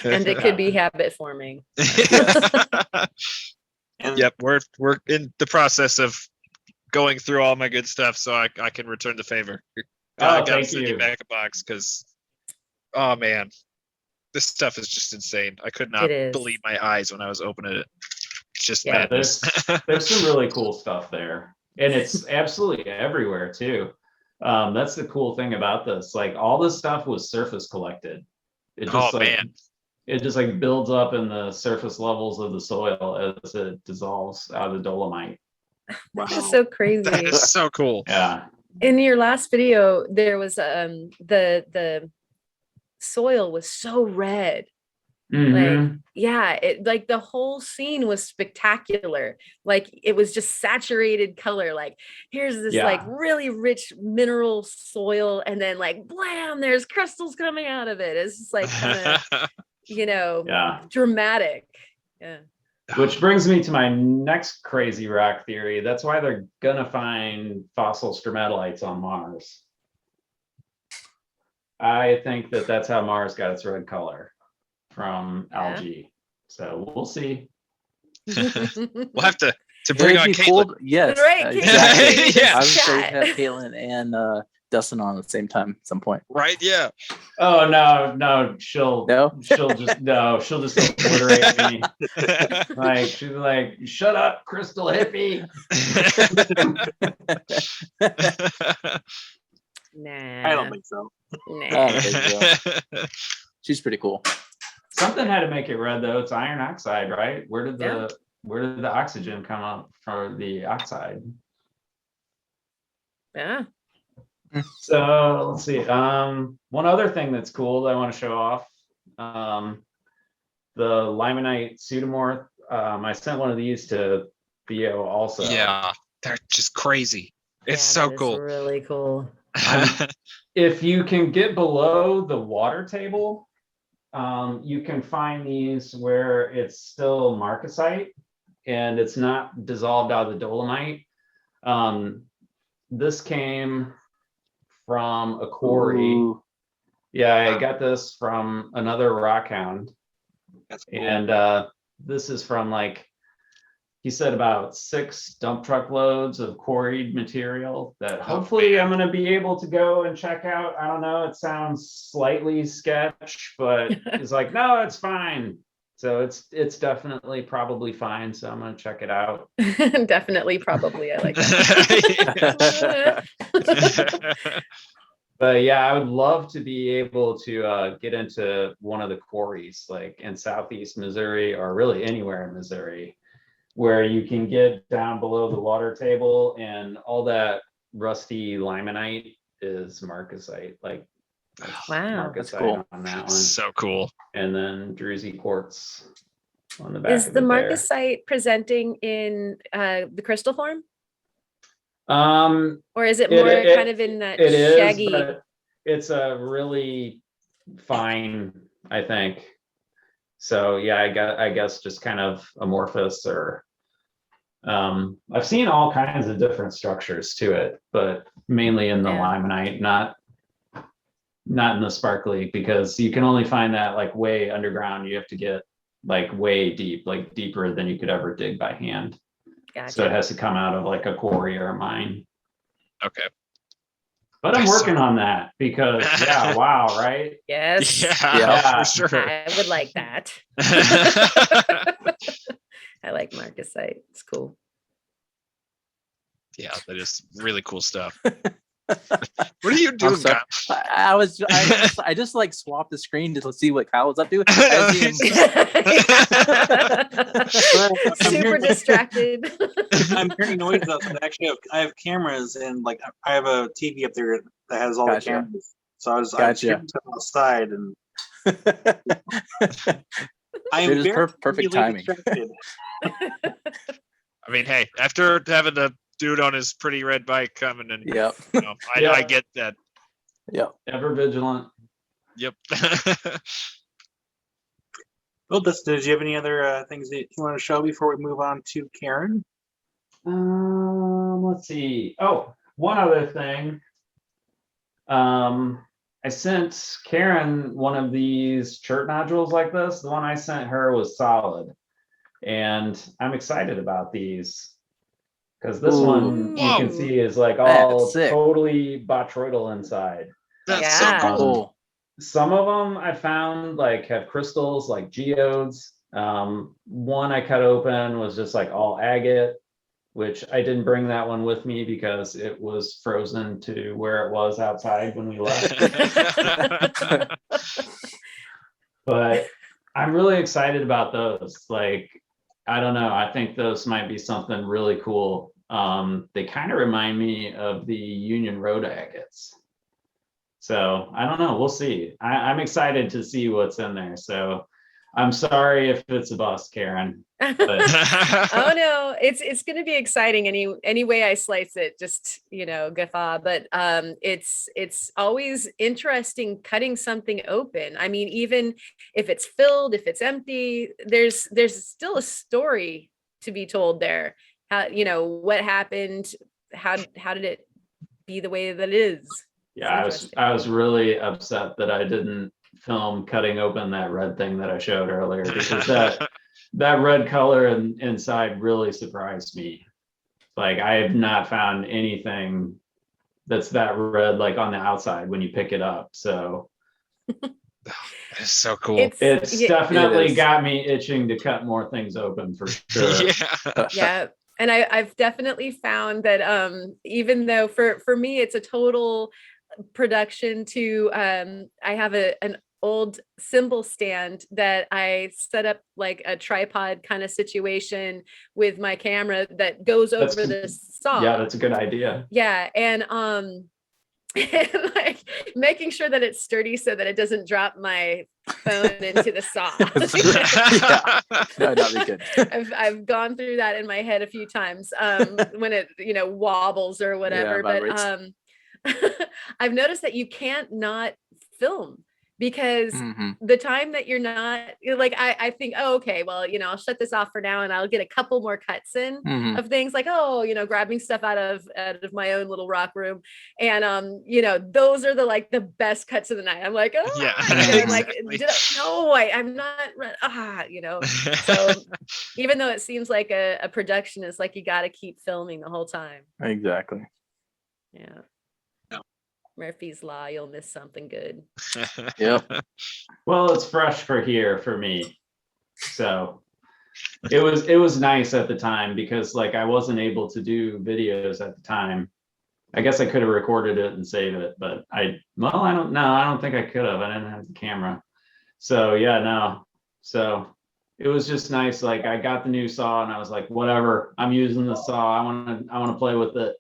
And it could be habit forming. And Yep, we're in the process of going through all my good stuff so I can return the favor. I gotta thank send you. you back a box because, oh man, this stuff is just insane. I could not It is. believe my eyes when I was opening it. It's just Yeah, madness. there's some really cool stuff there, and it's absolutely everywhere too. That's the cool thing about this. All this stuff was surface collected. It just man. it just builds up in the surface levels of the soil as it dissolves out of the dolomite. wow. That's so crazy. That is so cool. Yeah. In your last video, there was the soil was so red. Mhm. It the whole scene was spectacular. It was just saturated color. Here's this really rich mineral soil, and then blam, there's crystals coming out of it. It's just kind of Yeah. dramatic. Yeah. Which brings me to my next crazy rock theory. That's why they're gonna find fossil stromatolites on Mars. I think that's how Mars got its red color, from algae. So we'll see. We'll have to bring on Caitlin. Yes. Right, Exactly. Yeah. I'm sure we have Caitlin and Dustin on at the same time at some point. Right? Yeah. Oh no, she'll just obliterate me. She's like, shut up, crystal hippie. Nah. I don't think so. Nah. She's pretty cool. Something had to make it red though. It's iron oxide, right? Where did the oxygen come up for the oxide? Yeah. So let's see. One other thing that's cool that I want to show off. The limonite pseudomorph. I sent one of these to Theo also. Yeah, they're just crazy. It's Yeah, so that is cool. really cool. If you can get below the water table, you can find these where it's still marcasite and it's not dissolved out of the dolomite. This came from a quarry. Ooh. Yeah, I got this from another rockhound. That's cool. And this is from he said about 6 dump truck loads of quarried material that hopefully I'm going to be able to go and check out. I don't know. It sounds slightly sketch, but he's like, no, it's fine. So it's definitely probably fine. So I'm going to check it out. Definitely, probably. I like that. But yeah, I would love to be able to get into one of the quarries like in Southeast Missouri or really anywhere in Missouri where you can get down below the water table and all that rusty limonite is marcasite. Like Wow, that's cool. On that one. So cool. And then druzy quartz on the back. Is the marcasite presenting in the crystal form? Or is it more kind of in that shaggy? But it's a really fine, I think. So yeah, I guess just kind of amorphous or I've seen all kinds of different structures to it, but mainly in the limonite, not in the sparkly, because you can only find that like way underground. You have to get like way deep, like deeper than you could ever dig by hand. Gotcha. So it has to come out of like a quarry or a mine. Okay. But I'm working on that because wow, right? Yes. Yeah, for sure. I would like that. I like marcasite. It's cool. Yeah, that is really cool stuff. What are you doing, Kyle? I just like swapped the screen to see what Kyle was up to. Super distracted. I'm hearing noises outside. Actually, I have cameras and like I have a TV up there that has all the cameras. So I was shooting stuff outside and I am very perfect timing. I mean, hey, after having the dude on his pretty red bike coming and I get that. Yep. Ever vigilant. Yep. Well, Dustin, did you have any other things that you want to show before we move on to Karen? Let's see. Oh, one other thing. I sent Karen one of these chert nodules like this. The one I sent her was solid. And I'm excited about these. Because this one you can see is like all totally botroidal inside. That's so cool. Some of them I found like have crystals like geodes. One I cut open was just like all agate, which I didn't bring that one with me because it was frozen to where it was outside when we left. But I'm really excited about those. Like, I don't know. I think those might be something really cool. They kind of remind me of the Union Road agates. So I don't know. We'll see. I'm excited to see what's in there. So I'm sorry if it's a bust, Karen. But... Oh no, it's going to be exciting any way I slice it. Just guffaw. But it's always interesting cutting something open. I mean, even if it's filled, if it's empty, there's still a story to be told there. How what happened? How did it be the way that it is? Yeah, I was really upset that I didn't film cutting open that red thing that I showed earlier, because that red color inside really surprised me. Like, I have not found anything that's that red like on the outside when you pick it up. So it's so cool. It's definitely got me itching to cut more things open for sure. Yeah. And I've definitely found that even though for me it's a total production to I have an old cymbal stand that I set up like a tripod kind of situation with my camera that goes over the saw. Yeah, that's a good idea. Yeah, and like making sure that it's sturdy so that it doesn't drop my phone into the saw. No, that'd be good. I've gone through that in my head a few times when it wobbles or whatever. But I've noticed that you can't not film because Mhm. the time that you're not like, I think, oh, okay, well, I'll shut this off for now and I'll get a couple more cuts in Mhm. of things like, oh, grabbing stuff out of my own little rock room. And, those are the best cuts of the night. I'm like, oh, Yeah, I'm like, exactly. I'm not, so even though it seems like a production, is like, you got to keep filming the whole time. Exactly. Yeah. Yeah. Murphy's Law, you'll miss something good. Yep. Well, it's fresh for here for me. So it was nice at the time because like I wasn't able to do videos at the time. I guess I could have recorded it and saved it, but I don't know. I don't think I could have. I didn't have the camera. So yeah, no. So it was just nice. Like I got the new saw and I was like, whatever, I'm using the saw. I want to play with it.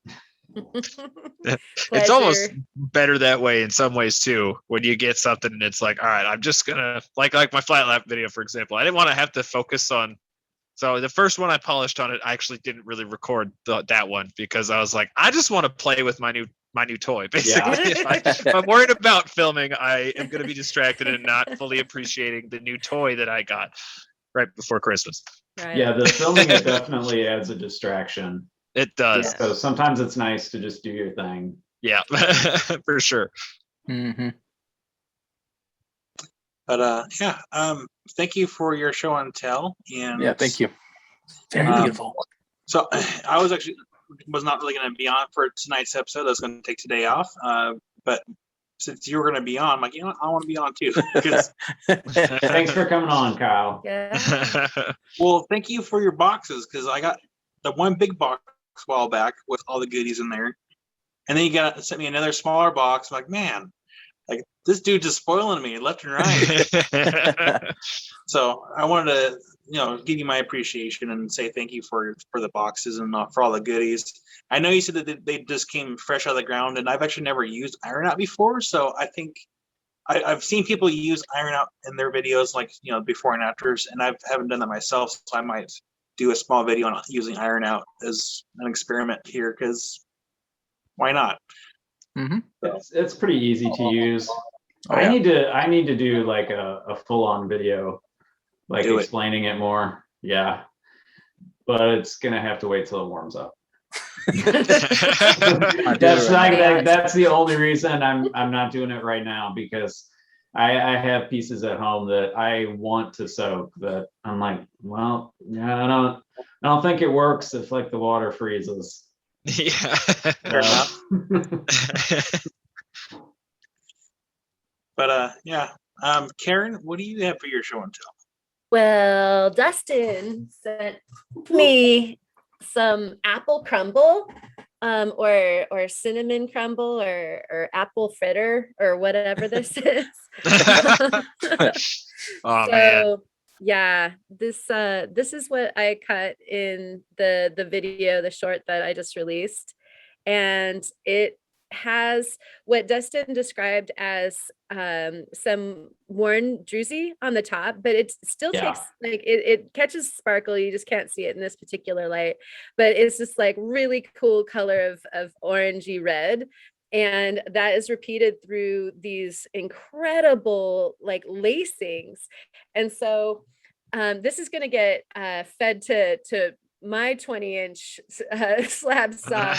It's almost better that way in some ways too, when you get something and it's like, all right, I'm just gonna like my flat lap video, for example. I didn't want to have to focus on, so the first one I polished on it, I actually didn't really record that one because I was like, I just want to play with my new toy, basically. Yeah. If I'm worried about filming, I am going to be distracted and not fully appreciating the new toy that I got right before Christmas. Right. Yeah, the filming it definitely adds a distraction. It does. Yeah. So sometimes it's nice to just do your thing. Yeah, for sure. Mm-hmm. But thank you for your show and tell. And Yeah, thank you. Very beautiful. So I was not really going to be on for tonight's episode. I was going to take today off. But since you were going to be on, I'm like, I want to be on too. Thanks for coming on, Kyle. Yeah. Well, thank you for your boxes, because I got the one big box a while back with all the goodies in there, and then you sent me another smaller box. I'm like, man, like this dude just spoiling me left and right. So I wanted to, give you my appreciation and say thank you for the boxes and for all the goodies. I know you said that they just came fresh out of the ground, and I've actually never used Iron Out before, so I think I've seen people use Iron Out in their videos, like before and afters, and I haven't done that myself, so I might do a small video on using Iron Out as an experiment here, because why not? Mm-hmm. It's pretty easy to use. Oh, I yeah. need to do like a full-on video, like explaining it more. Yeah, but it's gonna have to wait till it warms up. That's the only reason I'm not doing it right now, because I have pieces at home that I want to soak that I'm like, well, yeah, I don't think it works if like the water freezes. Yeah. Fair enough. But Karen, what do you have for your show and tell? Well, Dustin sent me some apple crumble, or cinnamon crumble, or apple fritter, or whatever this is. Oh man. Yeah, this is what I cut in the video, the short that I just released, and it has what Dustin described as some worn druzy on the top, but it still takes like it catches sparkle. You just can't see it in this particular light, but it's just like really cool color of orangey red. And that is repeated through these incredible like lacings. And so this is going to get fed to my 20-inch slab saw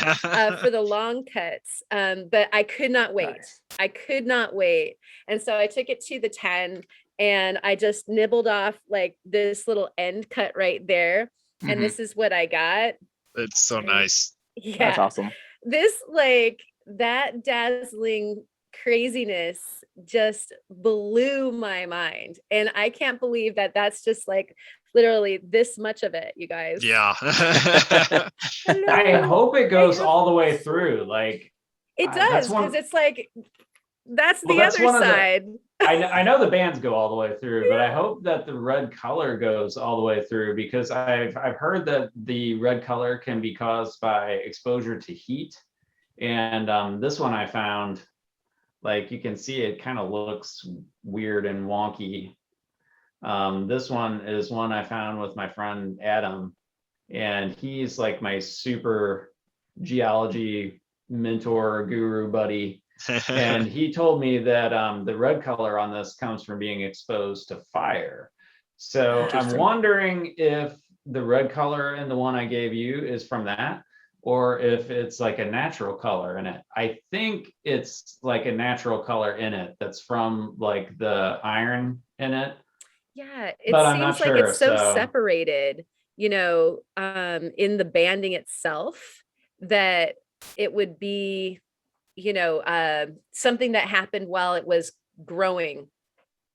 for the long cuts, but I could not wait. Nice. I could not wait. And so I took it to the 10 and I just nibbled off like this little end cut right there. Mm-hmm. And this is what I got. It's so nice. Yeah. That's awesome. This like that dazzling craziness just blew my mind. And I can't believe that that's just like literally this much of it, you guys. Yeah. I hope it goes all the way through. Like it does, because it's like that's the other side. I know the bands go all the way through, but I hope that the red color goes all the way through, because I've heard that the red color can be caused by exposure to heat. And this one I found, like you can see it kind of looks weird and wonky. This one is one I found with my friend Adam, and he's like my super geology mentor guru buddy. And he told me that the red color on this comes from being exposed to fire. So I'm Interesting. wondering if the red color in the one I gave you is from that, or if it's like a natural color in it. I think it's like a natural color in it that's from like the iron in it. Yeah, it But I'm not seems like sure, it's so so- separated, in the banding itself, that it would be, something that happened while it was growing,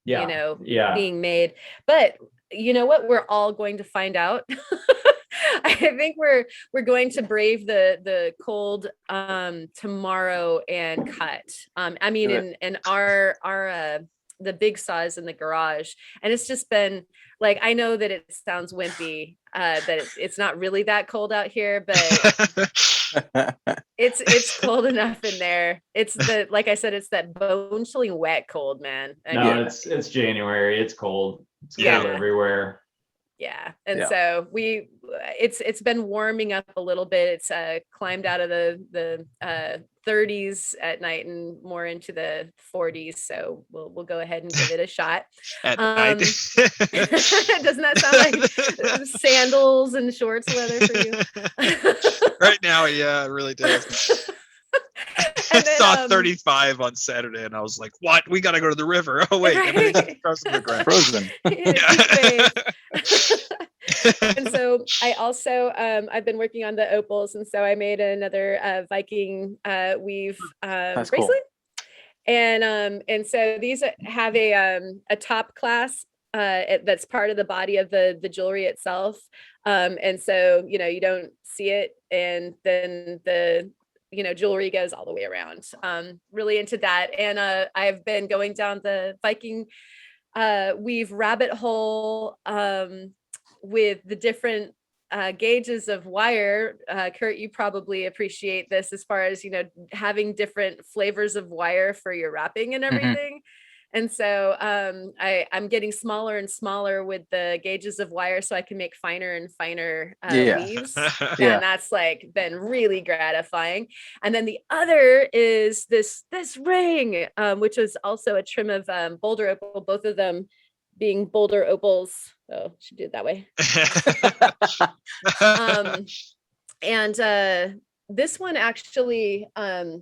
Yeah. being made. But you know what? We're all going to find out. I think we're going to brave the cold tomorrow and cut. I mean, in our the big saws in the garage, and it's just been like, I know that it sounds wimpy, that it's not really that cold out here, but it's cold enough in there. It's like I said, it's that bone chilling wet cold, man. No, it's January. It's cold. It's cold Yeah. everywhere. Yeah. And Yeah. so it's been warming up a little bit. It's climbed out of the 30s at night and more into the 40s. So we'll go ahead and give it a shot. At night. Doesn't that sound like sandals and shorts weather for you? Right now, yeah, it really does. I And then, saw 35 on Saturday, and I was like, "What? We gotta go to the river." Oh wait, everything's frozen to the ground. Frozen. And so I also I've been working on the opals, and so I made another Viking weave That's bracelet. cool. And so these have a top clasp that's part of the body of the jewelry itself. And so you don't see it, and then the jewelry goes all the way around. Really into that. And I've been going down the Viking weave rabbit hole with the different gauges of wire. Kurt, you probably appreciate this as far as having different flavors of wire for your wrapping and everything. And so I'm getting smaller and smaller with the gauges of wire, so I can make finer and finer weaves. Yeah. And that's like been really gratifying. And then the other is this ring, which is also a trim of boulder opal, both of them being boulder opals. Oh, should do it that way. And this one actually, a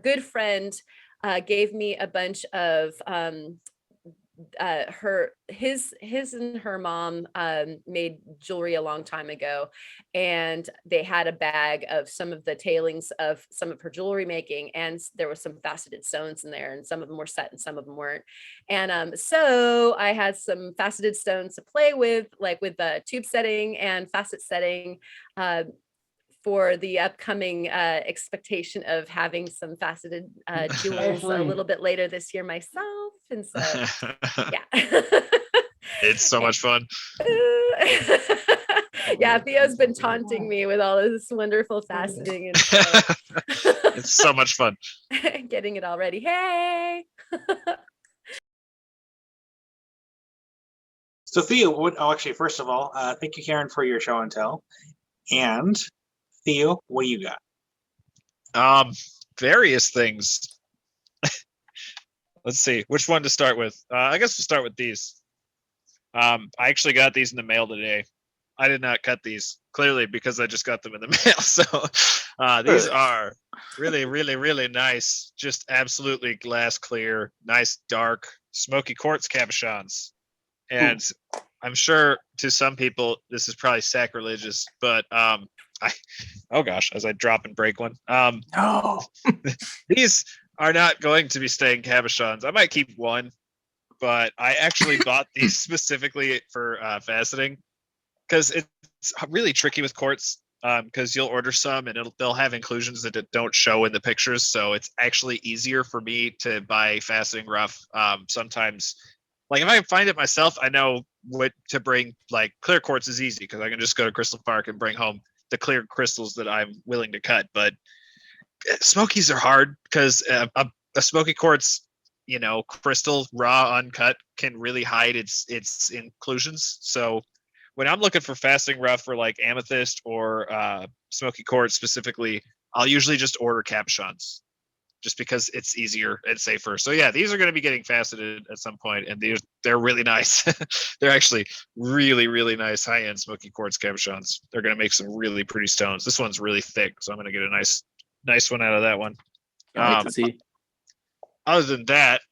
good friend gave me a bunch of his and her mom made jewelry a long time ago, and they had a bag of some of the tailings of some of her jewelry making, and there was some faceted stones in there, and some of them were set and some of them weren't. And so I had some faceted stones to play with, like with the tube setting and facet setting, for the upcoming expectation of having some faceted jewels a little bit later this year myself. And so, yeah. It's so much fun. Yeah, Theo's been taunting me with all this wonderful faceting. And so It's so much fun. getting it all ready. Hey! So Theo, actually, first of all, thank you, Karen, for your show and tell. And Theo, what do you got? Various things. Let's see which one to start with. I guess we'll start with these. I actually got these in the mail today. I did not cut these, clearly, because I just got them in the mail. So these are really, really, really nice. Just absolutely glass clear, nice dark smoky quartz cabochons. And I'm sure to some people this is probably sacrilegious, but oh gosh, as I drop and break one. No. These are not going to be staying cabochons. I might keep one, but I actually bought these specifically for faceting, because it's really tricky with quartz, because you'll order some and they'll have inclusions that don't show in the pictures. So it's actually easier for me to buy faceting rough. Sometimes, like if I find it myself, I know what to bring. Like clear quartz is easy because I can just go to Crystal Park and bring home the clear crystals that I'm willing to cut. But smokies are hard because a smoky quartz, crystal raw uncut can really hide its inclusions. So when I'm looking for faceting rough for like amethyst or smoky quartz specifically, I'll usually just order cabochons. just because it's easier and safer. So yeah, these are going to be getting faceted at some point, and they're really nice. They're actually really, really nice high-end smoky quartz cabochons. They're going to make some really pretty stones. This one's really thick, so I'm going to get a nice one out of that one. I like to see. Other than that,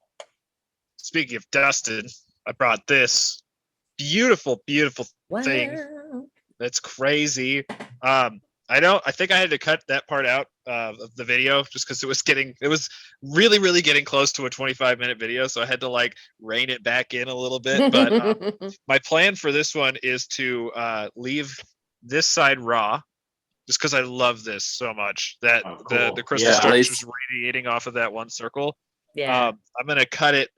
speaking of Dustin, I brought this beautiful thing. That's crazy. I think I had to cut that part out of the video just because it was really getting close to a 25-minute video, so I had to like rein it back in a little bit. But my plan for this one is to leave this side raw, just because I love this so much that cool. the crystal Yeah. structure is radiating off of that one circle. Yeah. I'm gonna cut it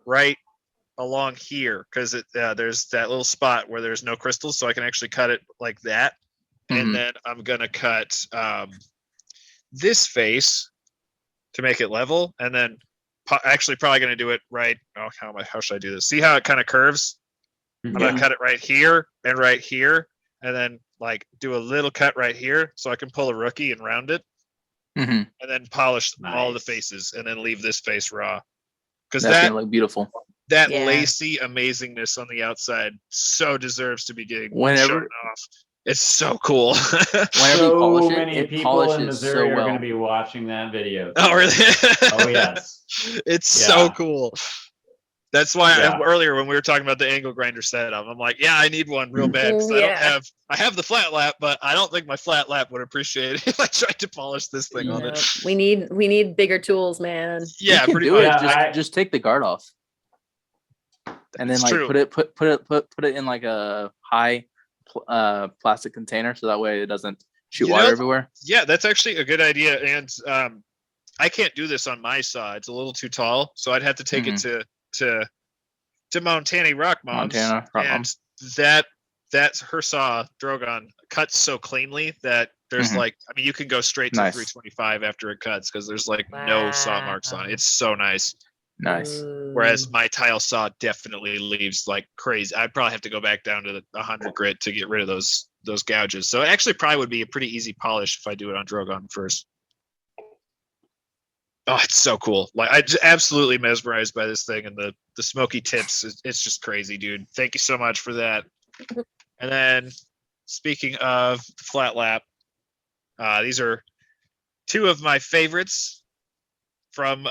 right along here because there's that little spot where there's no crystals, so I can actually cut it like that. And then I'm gonna cut this face to make it level, and then actually probably gonna do it right. Oh, how should I do this? See how it kind of curves? I'm gonna cut it right here, and then like do a little cut right here, so I can pull a rookie and round it, and then polish all the faces, and then leave this face raw. Because That's that gonna look beautiful. that Yeah. lacy amazingness on the outside so deserves to be getting Whenever- shown off. It's so cool. Whenever you So polish it, many it people in polishes Missouri so are going well. to be watching that video. Oh, really? Oh, yes. It's so Yeah. cool. That's why Yeah. earlier when we were talking about the angle grinder setup, I'm like, yeah, I need one real bad. 'Cause Yeah. I have the flat lap, but I don't think my flat lap would appreciate it if I tried to polish this thing on No, it. we need bigger tools, man. Yeah, you can pretty do much. it. Yeah, Just take the guard off, and then It's like true. put it in like a high plastic container, so that way it doesn't shoot You water know- everywhere. Yeah, that's actually a good idea. And I can't do this on my saw; it's a little too tall, so I'd have to take it to Montana Rock Moms. Montana Rock and Moms. that's her saw Drogon cuts so cleanly that there's Mhm. like, I mean, you can go straight to Nice. 325 after it cuts because there's like no saw marks on it. Wow. It's so nice. Nice. Whereas my tile saw definitely leaves like crazy. I'd probably have to go back down to the 100 grit to get rid of those gouges. So it actually probably would be a pretty easy polish if I do it on Drogon first. Oh, it's so cool. Like I just absolutely mesmerized by this thing, and the smoky tips. It's just crazy, dude. Thank you so much for that. And then speaking of flat lap, these are two of my favorites from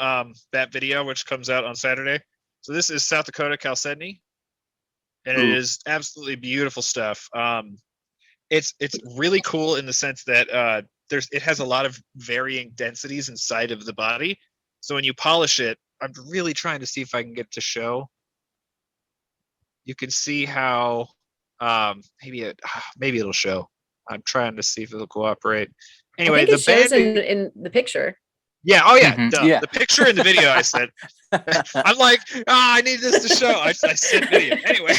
that video, which comes out on Saturday. So this is South Dakota chalcedony, and it Ooh. is absolutely beautiful stuff. It's really cool in the sense that it has a lot of varying densities inside of the body. So when you polish it, I'm really trying to see if I can get it to show. You can see how maybe it'll show. I'm trying to see if it'll cooperate. Anyway, I think it shows banding- in the picture. yeah, oh yeah, Mhm, duh. yeah. The picture in the video I said. I'm like, I need this to show. I said video. Anyway,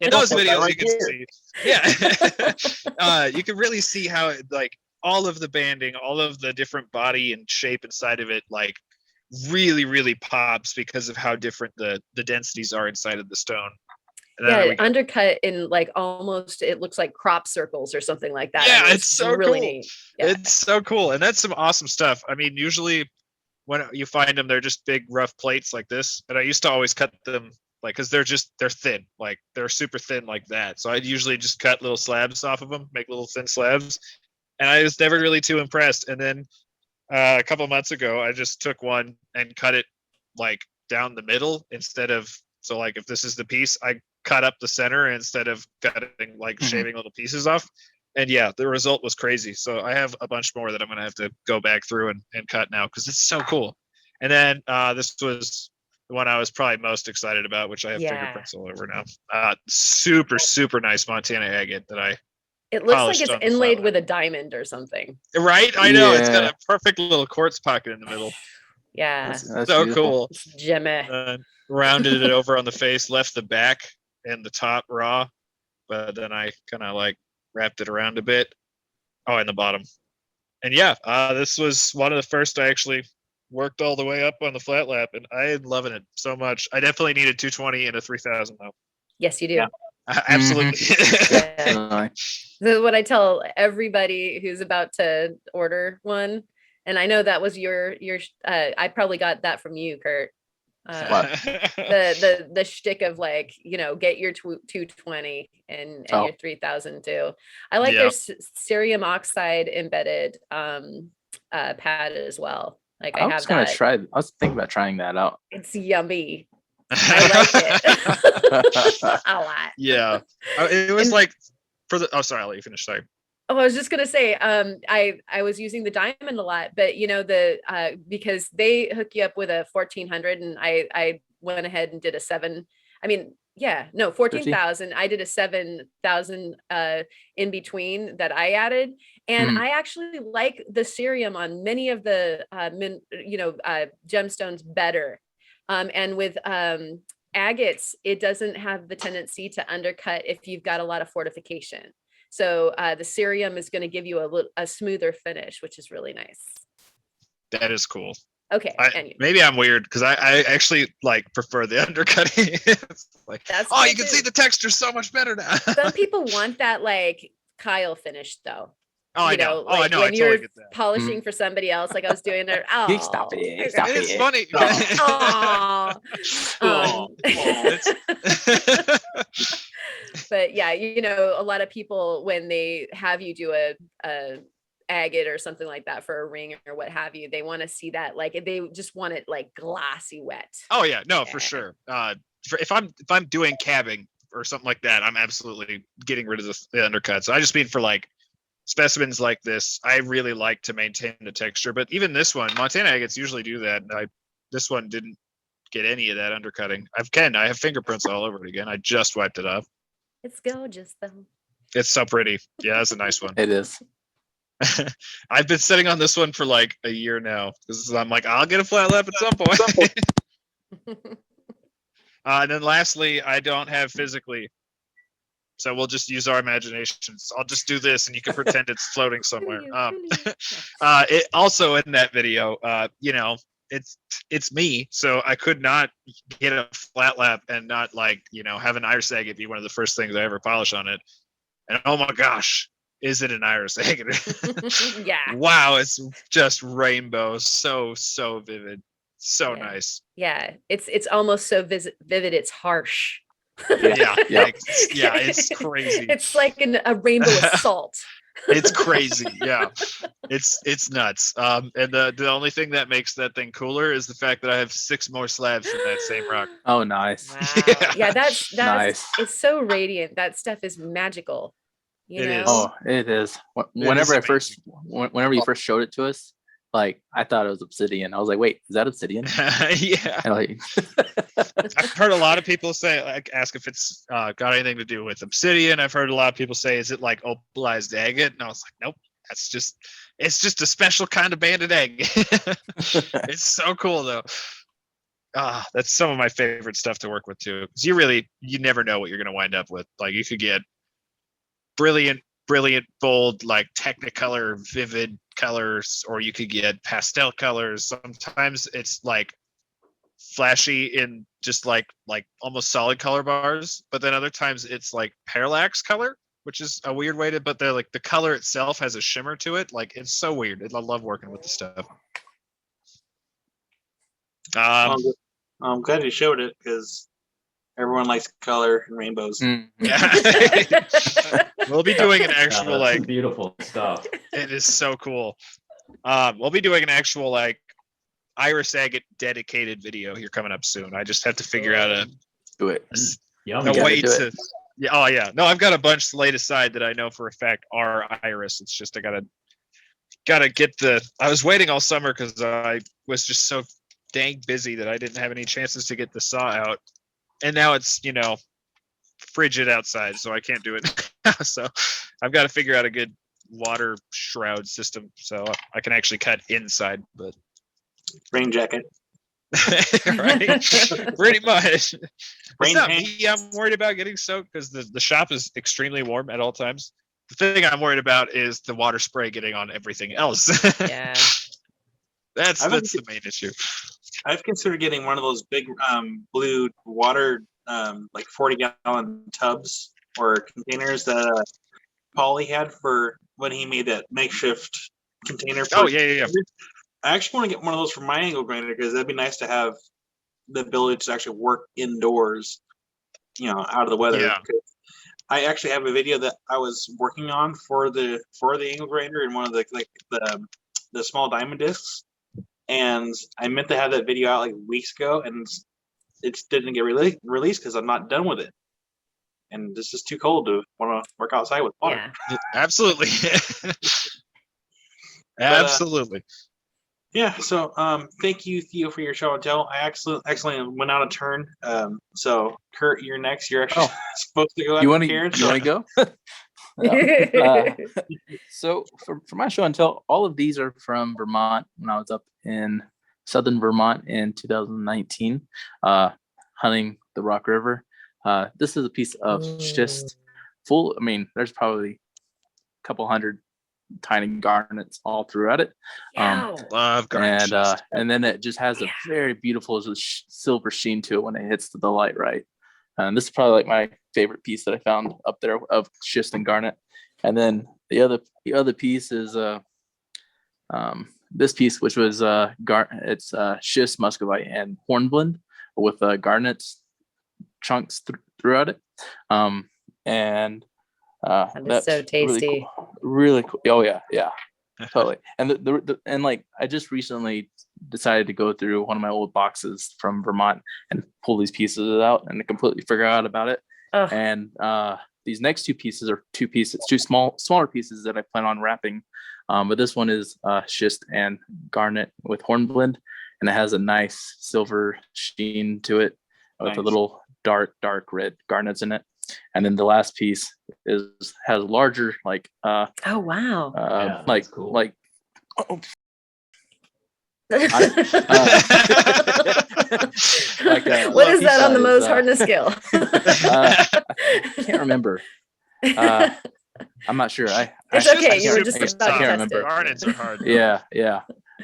in those videos you can see. Yeah. You can really see how it, like all of the banding, all of the different body and shape inside of it, like really pops because of how different the densities are inside of the stone. And then Yeah, we got- undercut in like almost, it looks like crop circles or something like that. Yeah, I mean, it's so really cool. neat. Yeah. It's so cool, and that's some awesome stuff. I mean, usually when you find them, they're just big rough plates like this, and I used to always cut them like because they're thin, like they're super thin like that. So I'd usually just cut little slabs off of them, make little thin slabs, and I was never really too impressed. And then a couple months ago, I just took one and cut it like down the middle instead of, so like if this is the piece, I cut up the center instead of cutting like shaving little pieces off. And yeah, the result was crazy. So I have a bunch more that I'm gonna have to go back through and cut now because it's so cool. And then this was the one I was probably most excited about, which I have Yeah. fingerprints all over now. Super nice Montana agate that I It looks like polished it's on the inlaid flat with a diamond or something. right. I know it's got Yeah. a perfect little quartz pocket in the middle. Yeah, That's So beautiful. cool. it's gemmy. Rounded it over on the face, left the back and the top raw, but then I kind of like wrapped it around a bit. Oh, and the bottom. And yeah, this was one of the first I actually worked all the way up on the flat lap, and I'm loving it so much. I definitely need a 220 and a 3000 though. Yes, you do. Yeah. Absolutely. Yeah. Nice. So what I tell everybody who's about to order one, And I know that was your I probably got that from you, Kurt. The shtick of like, get your 220 and your 3000 too. I like their cerium oxide embedded pad as well. Like I have that. I was thinking about trying that out. It's yummy. I like it a lot. Yeah, it was like oh, sorry, I'll let you finish. Sorry. Oh, I was just gonna say, I was using the diamond a lot, but because they hook you up with a 1400, and I went ahead and did a 14,000. I did a 7,000 in between that I added, and I actually like the cerium on many of the gemstones better, and with agates, it doesn't have the tendency to undercut if you've got a lot of fortification. So the cerium is going to give you a smoother finish, which is really nice. That is cool. Okay. Maybe I'm weird because I actually prefer the undercutting. It's like, you can see the texture so much better now. Some people want that Kyle finish though. Oh, I know. I know. When you're polishing for somebody else, like I was doing there. Oh, stop it! It's funny. But yeah, a lot of people, when they have you do a agate or something like that for a ring or what have you, they want to see that, they just want it glassy wet. Oh yeah, no, for sure. If I'm doing cabbing or something like that, I'm absolutely getting rid of the undercuts. I just mean for specimens like this, I really like to maintain the texture. But even this one, Montana agates usually do that. This one didn't get any of that undercutting. I have fingerprints all over it again. I just wiped it off. It's gorgeous though. It's so pretty. Yeah, that's a nice one. It is. I've been sitting on this one for a year now because I'm I'll get a flat lap at some point. And then lastly, I don't have physically, so we'll just use our imaginations. I'll just do this, and you can pretend it's floating somewhere. It also in that video, it's me, so I could not get a flat lap and not have an iris agate be one of the first things I ever polish on it. And oh my gosh, is it an iris agate? Yeah. Wow, it's just rainbow, so vivid, so nice. Yeah, it's almost so vivid. It's harsh. Yeah, it's crazy. It's like a rainbow of salt. It's crazy. Yeah, it's nuts. And the only thing that makes that thing cooler is the fact that I have 6 more slabs from that same rock. Oh, nice. Wow. Yeah, that's nice. It's so radiant. That stuff is magical. It is. Oh, it is. Whenever you first showed it to us, I thought it was obsidian. I was like, wait, is that obsidian? Yeah. I've heard a lot of people say, ask if it's got anything to do with obsidian. I've heard a lot of people say, is it opalized agate? And I was like, nope, it's just a special kind of banded agate. It's so cool though. That's some of my favorite stuff to work with too. Because you never know what you're gonna wind up with. You could get brilliant, bold, Technicolor, vivid colors, or you could get pastel colors. Sometimes it's flashy in just almost solid color bars, but then other times it's parallax color, which is a weird way to, but they're the color itself has a shimmer to it. It's so weird. I love working with the stuff. I'm glad you showed it because everyone likes color and rainbows. Yeah. We'll be doing an actual beautiful stuff. It is so cool. We'll be doing an actual iris agate dedicated video here coming up soon. I just have to figure out a way to. Yeah. Oh yeah. No, I've got a bunch laid aside that I know for a fact are iris. It's just I gotta get I was waiting all summer because I was just so dang busy that I didn't have any chances to get the saw out. And now it's, frigid outside, so I can't do it. So I've got to figure out a good water shroud system so I can actually cut inside. But rain jacket. Right? Pretty much. Rain I'm worried about getting soaked because the shop is extremely warm at all times. The thing I'm worried about is the water spray getting on everything else. Yeah. That's the main issue. I've considered getting one of those big blue water 40-gallon tubs or containers that Paulie had for when he made that makeshift container. Oh yeah. I actually want to get one of those for my angle grinder because that'd be nice to have the ability to actually work indoors, out of the weather. Yeah. I actually have a video that I was working on for the angle grinder in one of the small diamond discs, and I meant to have that video out like weeks ago, and it didn't get released because I'm not done with it, and this is too cold to want to work outside with water. Yeah. Absolutely. Absolutely. Yeah, so thank you, Theo, for your show and tell. I excellently went out of turn. So Kurt, you're next. You're actually supposed to go out. You want to go? So for my show and tell, all of these are from Vermont when I was up in southern Vermont in 2019, hunting the Rock River. This is a piece of schist full. I mean, there's probably a couple hundred tiny garnets all throughout it. Love garnet. And then it just has a very beautiful silver sheen to it when it hits the light right. And this is probably like my favorite piece that I found up there of schist and garnet. And then the other piece is this piece, which was it's schist, muscovite, and hornblende with garnets chunks throughout it. And that's so tasty. Really cool. Oh yeah, totally. And and like I just recently decided to go through one of my old boxes from Vermont and pull these pieces out and completely figure out about it. And these next two pieces are two smaller pieces that I plan on wrapping. But this one is schist and garnet with hornblende, and it has a nice silver sheen to it with a little dark red garnets in it. And then the last piece has larger like oh wow, like cool. like what is that on the most hardness scale? I can't remember. I'm not sure. It's okay. You were just about to can't test remember. it. Garnets are hard. Yeah.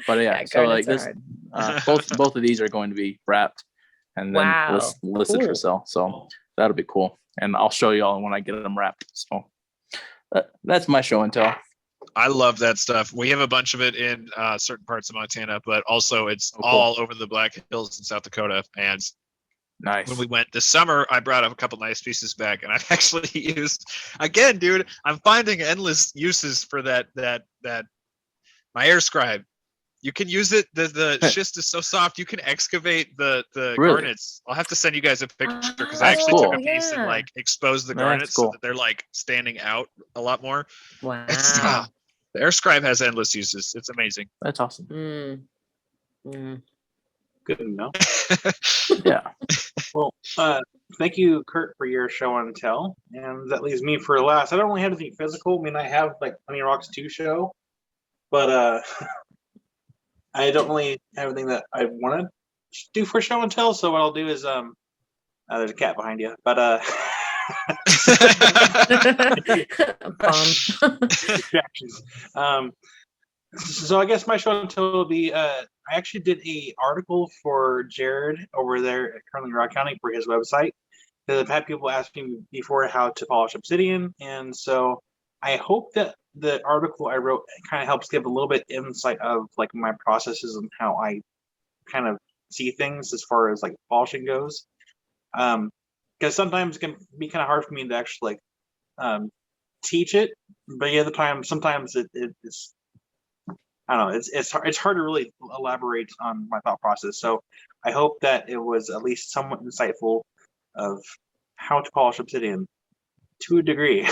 But yeah, so like garnets this, both of these are going to be wrapped and then listed for sale. So that'll be cool. And I'll show you all when I get them wrapped. So that's my show and tell. I love that stuff. We have a bunch of it in certain parts of Montana, but also it's all over the Black Hills in South Dakota. And nice. When we went this summer, I brought up a couple nice pieces back, and I've actually used again, dude. I'm finding endless uses for that my air scribe. You can use it. The schist is so soft. You can excavate the garnets. I'll have to send you guys a picture because I actually took a piece and like exposed the garnets so that they're like standing out a lot more. Wow. The air scribe has endless uses. It's amazing. That's awesome. Good to know. Yeah. Well, thank you, Kurt, for your show and tell. And that leaves me for last. I don't really have anything physical. I mean, I have like Honey Rocks 2 show, but I don't really have anything that I want to do for show and tell. So what I'll do is there's a cat behind you, but distractions. So I guess my show and tell will be I actually did a article for Jared over there at currently Rockhounding for his website. Because I've had people ask me before how to polish obsidian, and so I hope that the article I wrote kind of helps give a little bit insight of like my processes and how I kind of see things as far as like polishing goes. Because sometimes it can be kind of hard for me to actually like teach it, but the other time sometimes it's I don't know, it's hard to really elaborate on my thought process. So I hope that it was at least somewhat insightful of how to polish obsidian to a degree.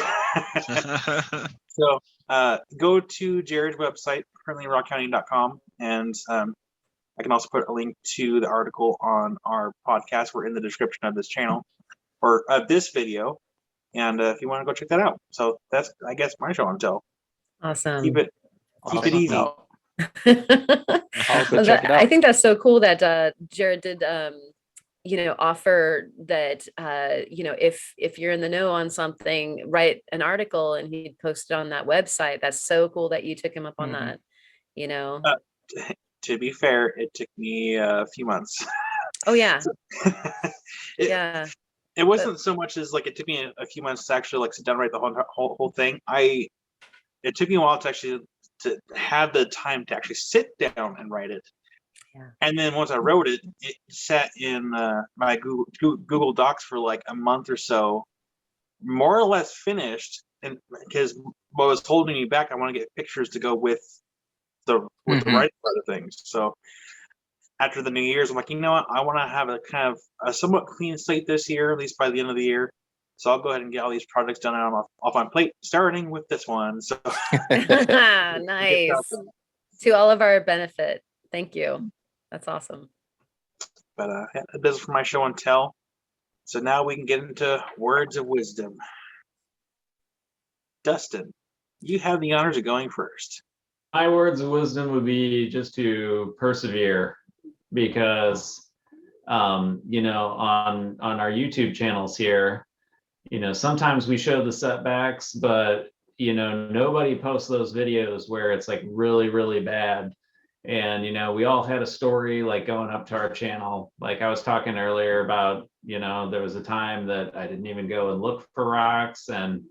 So go to Jared's website, currently rockhounding.com, and I can also put a link to the article on our podcast. We're in the description of this channel or of this video, and if you want to go check that out. So that's, I guess, my show and tell. Awesome. Keep it easy. I think that's so cool that Jared did offer that if you're in the know on something, write an article and he'd post it on that website. That's so cool that you took him up on that. To be fair, it took me a few months. Oh yeah. It wasn't so much as like it took me a few months to actually like sit down and write the whole thing. It took me a while to actually to have the time to actually sit down and write it. Yeah. And then once I wrote it, it sat in my Google Docs for like a month or so, more or less finished. And because what was holding me back, I want to get pictures to go with the writing part of things. So after the New Year's, I'm like, you know what? I want to have a kind of a somewhat clean slate this year, at least by the end of the year. So I'll go ahead and get all these projects done off my plate, starting with this one. So nice. To all of our benefit. Thank you. That's awesome. But that does it for my show and tell. So now we can get into words of wisdom. Dustin, you have the honors of going first. My words of wisdom would be just to persevere, because you know, on our YouTube channels here, you know, sometimes we show the setbacks, but you know, nobody posts those videos where it's like really, really bad. And you know, we all had a story like going up to our channel. Like I was talking earlier about, you know, there was a time that I didn't even go and look for rocks, and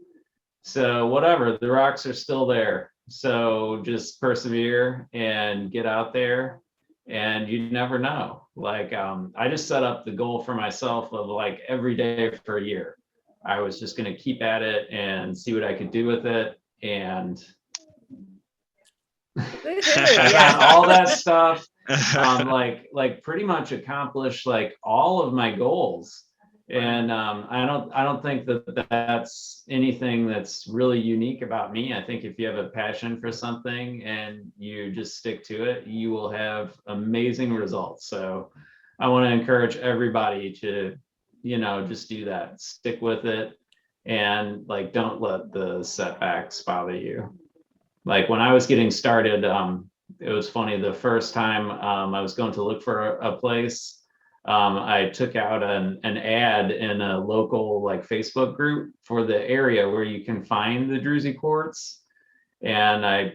so whatever, the rocks are still there. So just persevere and get out there, and you never know. Like I just set up the goal for myself of like every day for a year. I was just going to keep at it and see what I could do with it. And Yeah. all that stuff, like pretty much accomplished like all of my goals. And I don't think that that's anything that's really unique about me. I think if you have a passion for something and you just stick to it, you will have amazing results. So I want to encourage everybody to, you know, just do that, stick with it, and like don't let the setbacks bother you. Like when I was getting started, it was funny. The first time I was going to look for a place, I took out an ad in a local like Facebook group for the area where you can find the Druzy quartz, and I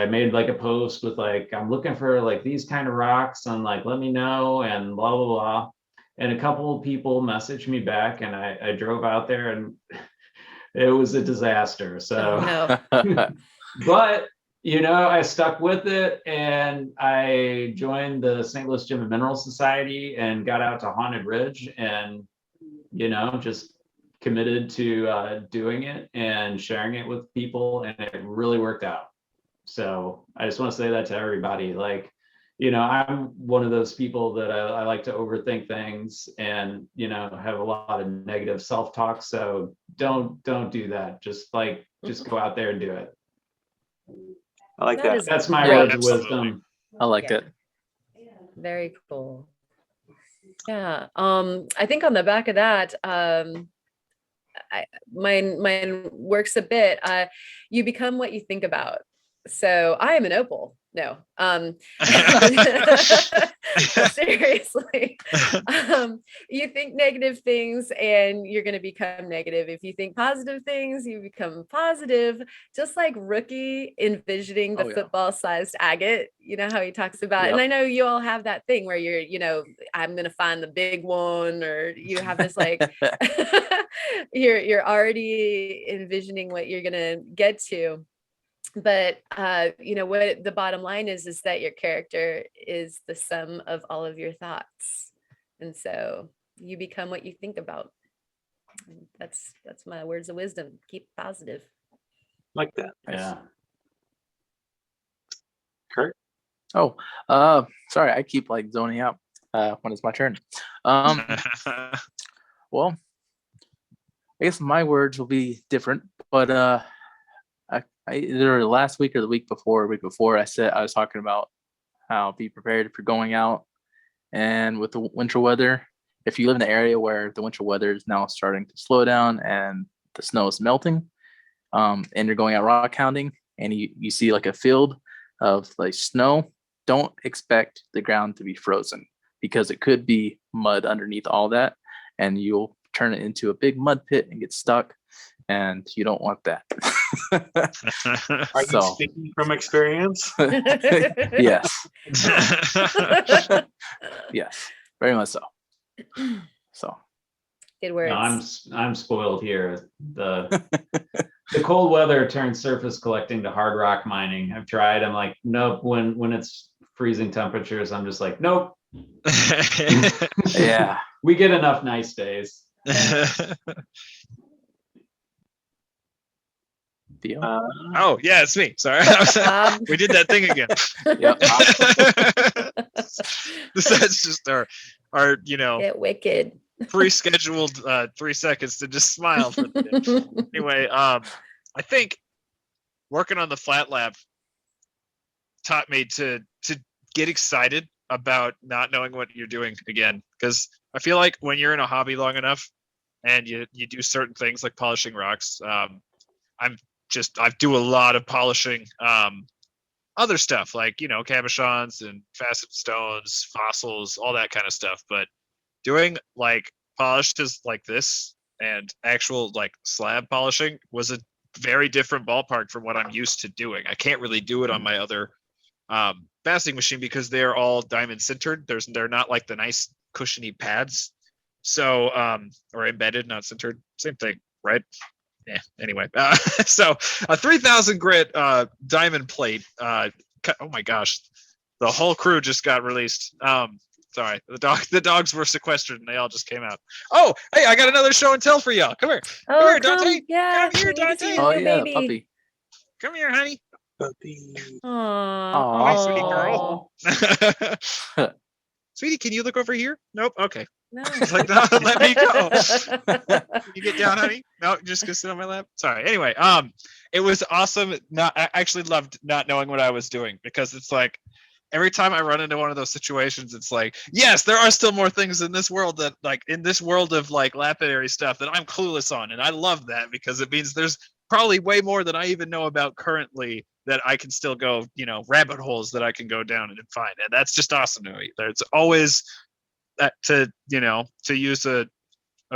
made like a post with like, I'm looking for like these kind of rocks, and like let me know, and blah blah blah. And a couple of people messaged me back, and I drove out there, and it was a disaster. So No. but you know, I stuck with it, and I joined the St. Louis Gem and Mineral Society and got out to Haunted Ridge, and you know, just committed to doing it and sharing it with people, and it really worked out. So I just want to say that to everybody. Like, you know, I'm one of those people that I like to overthink things and, you know, have a lot of negative self-talk. So don't do that. Just go out there and do it. I like that. That's my Yeah, words of absolutely. wisdom. I like it. Very cool. Yeah. I think on the back of that, mine works a bit. You become what you think about. So I am an opal. No. Seriously. You think negative things and you're going to become negative. If you think positive things, you become positive. Just like Rookie envisioning the football-sized agate, you know how he talks about, and I know you all have that thing where you're, you know, I'm going to find the big one, or you have this like, you're already envisioning what you're going to get to. But you know what the bottom line is that your character is the sum of all of your thoughts, and so you become what you think about. And that's my words of wisdom. Keep positive. Like that. Yeah. Kurt? Oh, sorry, I keep like zoning out when it's my turn. Well, I guess my words will be different, but I either last week or the week before, I said I was talking about how be prepared for going out, and with the winter weather, if you live in an area where the winter weather is now starting to slow down and the snow is melting, and you're going out rock hounding and you see like a field of like snow, don't expect the ground to be frozen, because it could be mud underneath all that, and you'll turn it into a big mud pit and get stuck, and you don't want that. Are you speaking from experience? Yes. Yes, very much so. So Good words. No, I'm spoiled here. The cold weather turns surface collecting to hard rock mining. I've tried. I'm like, nope. When it's freezing temperatures, I'm just like, nope. Yeah. We get enough nice days. Theo? Oh yeah, it's me. Sorry, we did that thing again. Yep. That's just our Get wicked. pre-scheduled 3 seconds to just smile for the day. Anyway, I think working on the flat lab taught me to get excited about not knowing what you're doing again, because I feel like when you're in a hobby long enough and you do certain things like polishing rocks, I do a lot of polishing other stuff like cabochons and facet stones, fossils, all that kind of stuff, but doing like polishes like this and actual like slab polishing was a very different ballpark from what I'm used to doing. I can't really do it on my other faceting machine because they're all diamond sintered. They're not like the nice cushiony pads. So or embedded, not sintered. Same thing, right? Yeah. Anyway, so a 3,000 grit diamond plate. Oh my gosh, the whole crew just got released. Sorry, the dogs were sequestered and they all just came out. Oh, hey, I got another show and tell for y'all. Come here. Oh, Come here, Dante. Yeah. Come here, Dante. Oh yeah, baby. puppy. Come here, honey. Aww. Sweetie girl. Sweetie, can you look over here? Nope. Okay. No. It's like, no, let me go. Can you get down, honey? No, just go sit on my lap. Sorry. Anyway, it was awesome. I actually loved not knowing what I was doing, because it's like every time I run into one of those situations, it's like, yes, there are still more things in this world of like lapidary stuff that I'm clueless on, and I love that because it means there's probably way more than I even know about currently that I can still go, rabbit holes that I can go down and find, and that's just awesome to me. There's always that to use a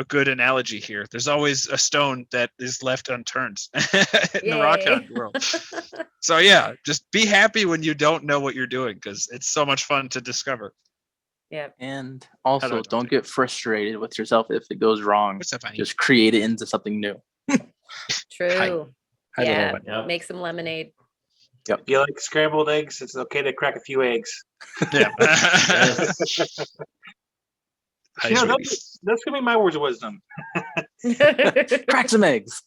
good analogy here. There's always a stone that is left unturned in the rockhound world. So yeah, just be happy when you don't know what you're doing, because it's so much fun to discover. Yeah. And also, don't get frustrated with yourself if it goes wrong. What's up, honey? Just create it into something new. True. Hi, Yeah. little one. Make some lemonade. Yep. If you like scrambled eggs, it's okay to crack a few eggs. Yeah. That's gonna be my words of wisdom. Crack some eggs.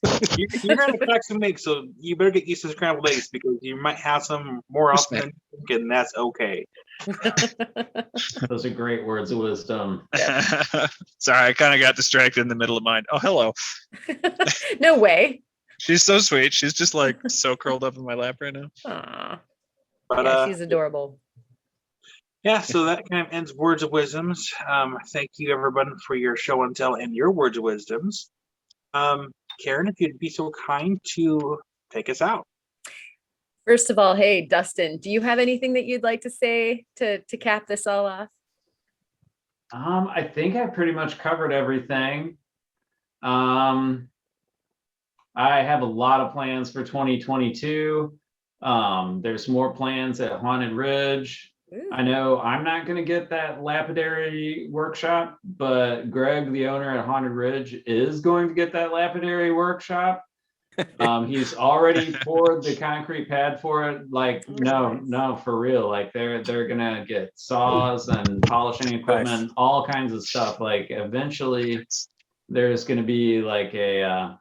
You're gonna crack some eggs, so you better get used to scrambled eggs, because you might have some more often than you think, and that's okay. Those are great words of wisdom. Sorry, I kind of got distracted in the middle of mine. Oh, hello. No way. She's so sweet. She's just like so curled up in my lap right now. Aw. But Yeah, she's adorable. yeah, so that kind of ends words of wisdoms. Thank you, everyone, for your show and tell and your words of wisdoms. Karen, if you'd be so kind to take us out. First of all, hey, Dustin, do you have anything that you'd like to say to cap this all off? I think I pretty much covered everything. I have a lot of plans for 2022. There's more plans at Haunted Ridge. Ooh. I know I'm not going to get that lapidary workshop, but Greg, the owner at Haunted Ridge, is going to get that lapidary workshop. He's already poured the concrete pad for it. Like, no, for real. Like they're gonna get saws and polishing equipment, all kinds of stuff. Like eventually, there's gonna be like a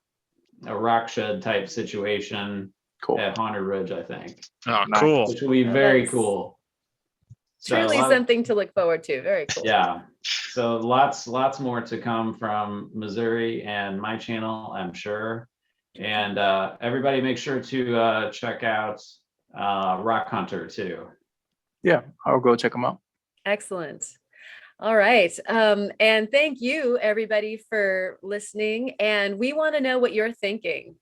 rock shed type situation at Haunted Ridge, I think. Oh, cool. Which will be very cool. Truly something to look forward to. Very cool. Yeah. So lots more to come from Missouri and my channel, I'm sure. And everybody make sure to check out Rock Hunter too. Yeah, I'll go check them out. Excellent. All right. And thank you everybody for listening. And we want to know what you're thinking.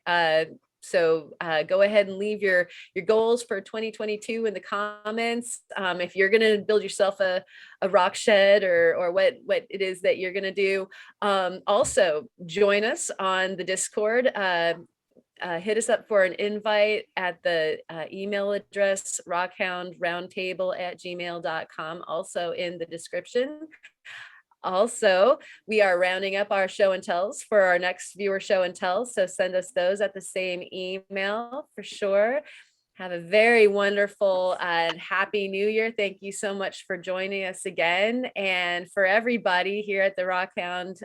So go ahead and leave your goals for 2022 in the comments. If you're going to build yourself a rock shed or what it is that you're going to do. Also join us on the Discord. Hit us up for an invite at the email address rockhoundroundtable@gmail.com, also in the description. Also, we are rounding up our show and tells for our next viewer show and tells. So send us those at the same email for sure. Have a very wonderful and happy new year. Thank you so much for joining us again. And for everybody here at the Rockhound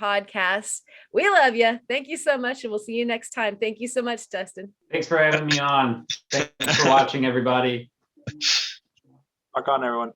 podcast, we love you. Thank you so much. And we'll see you next time. Thank you so much, Dustin. Thanks for having me on. Thanks for watching, everybody. Rock on, everyone.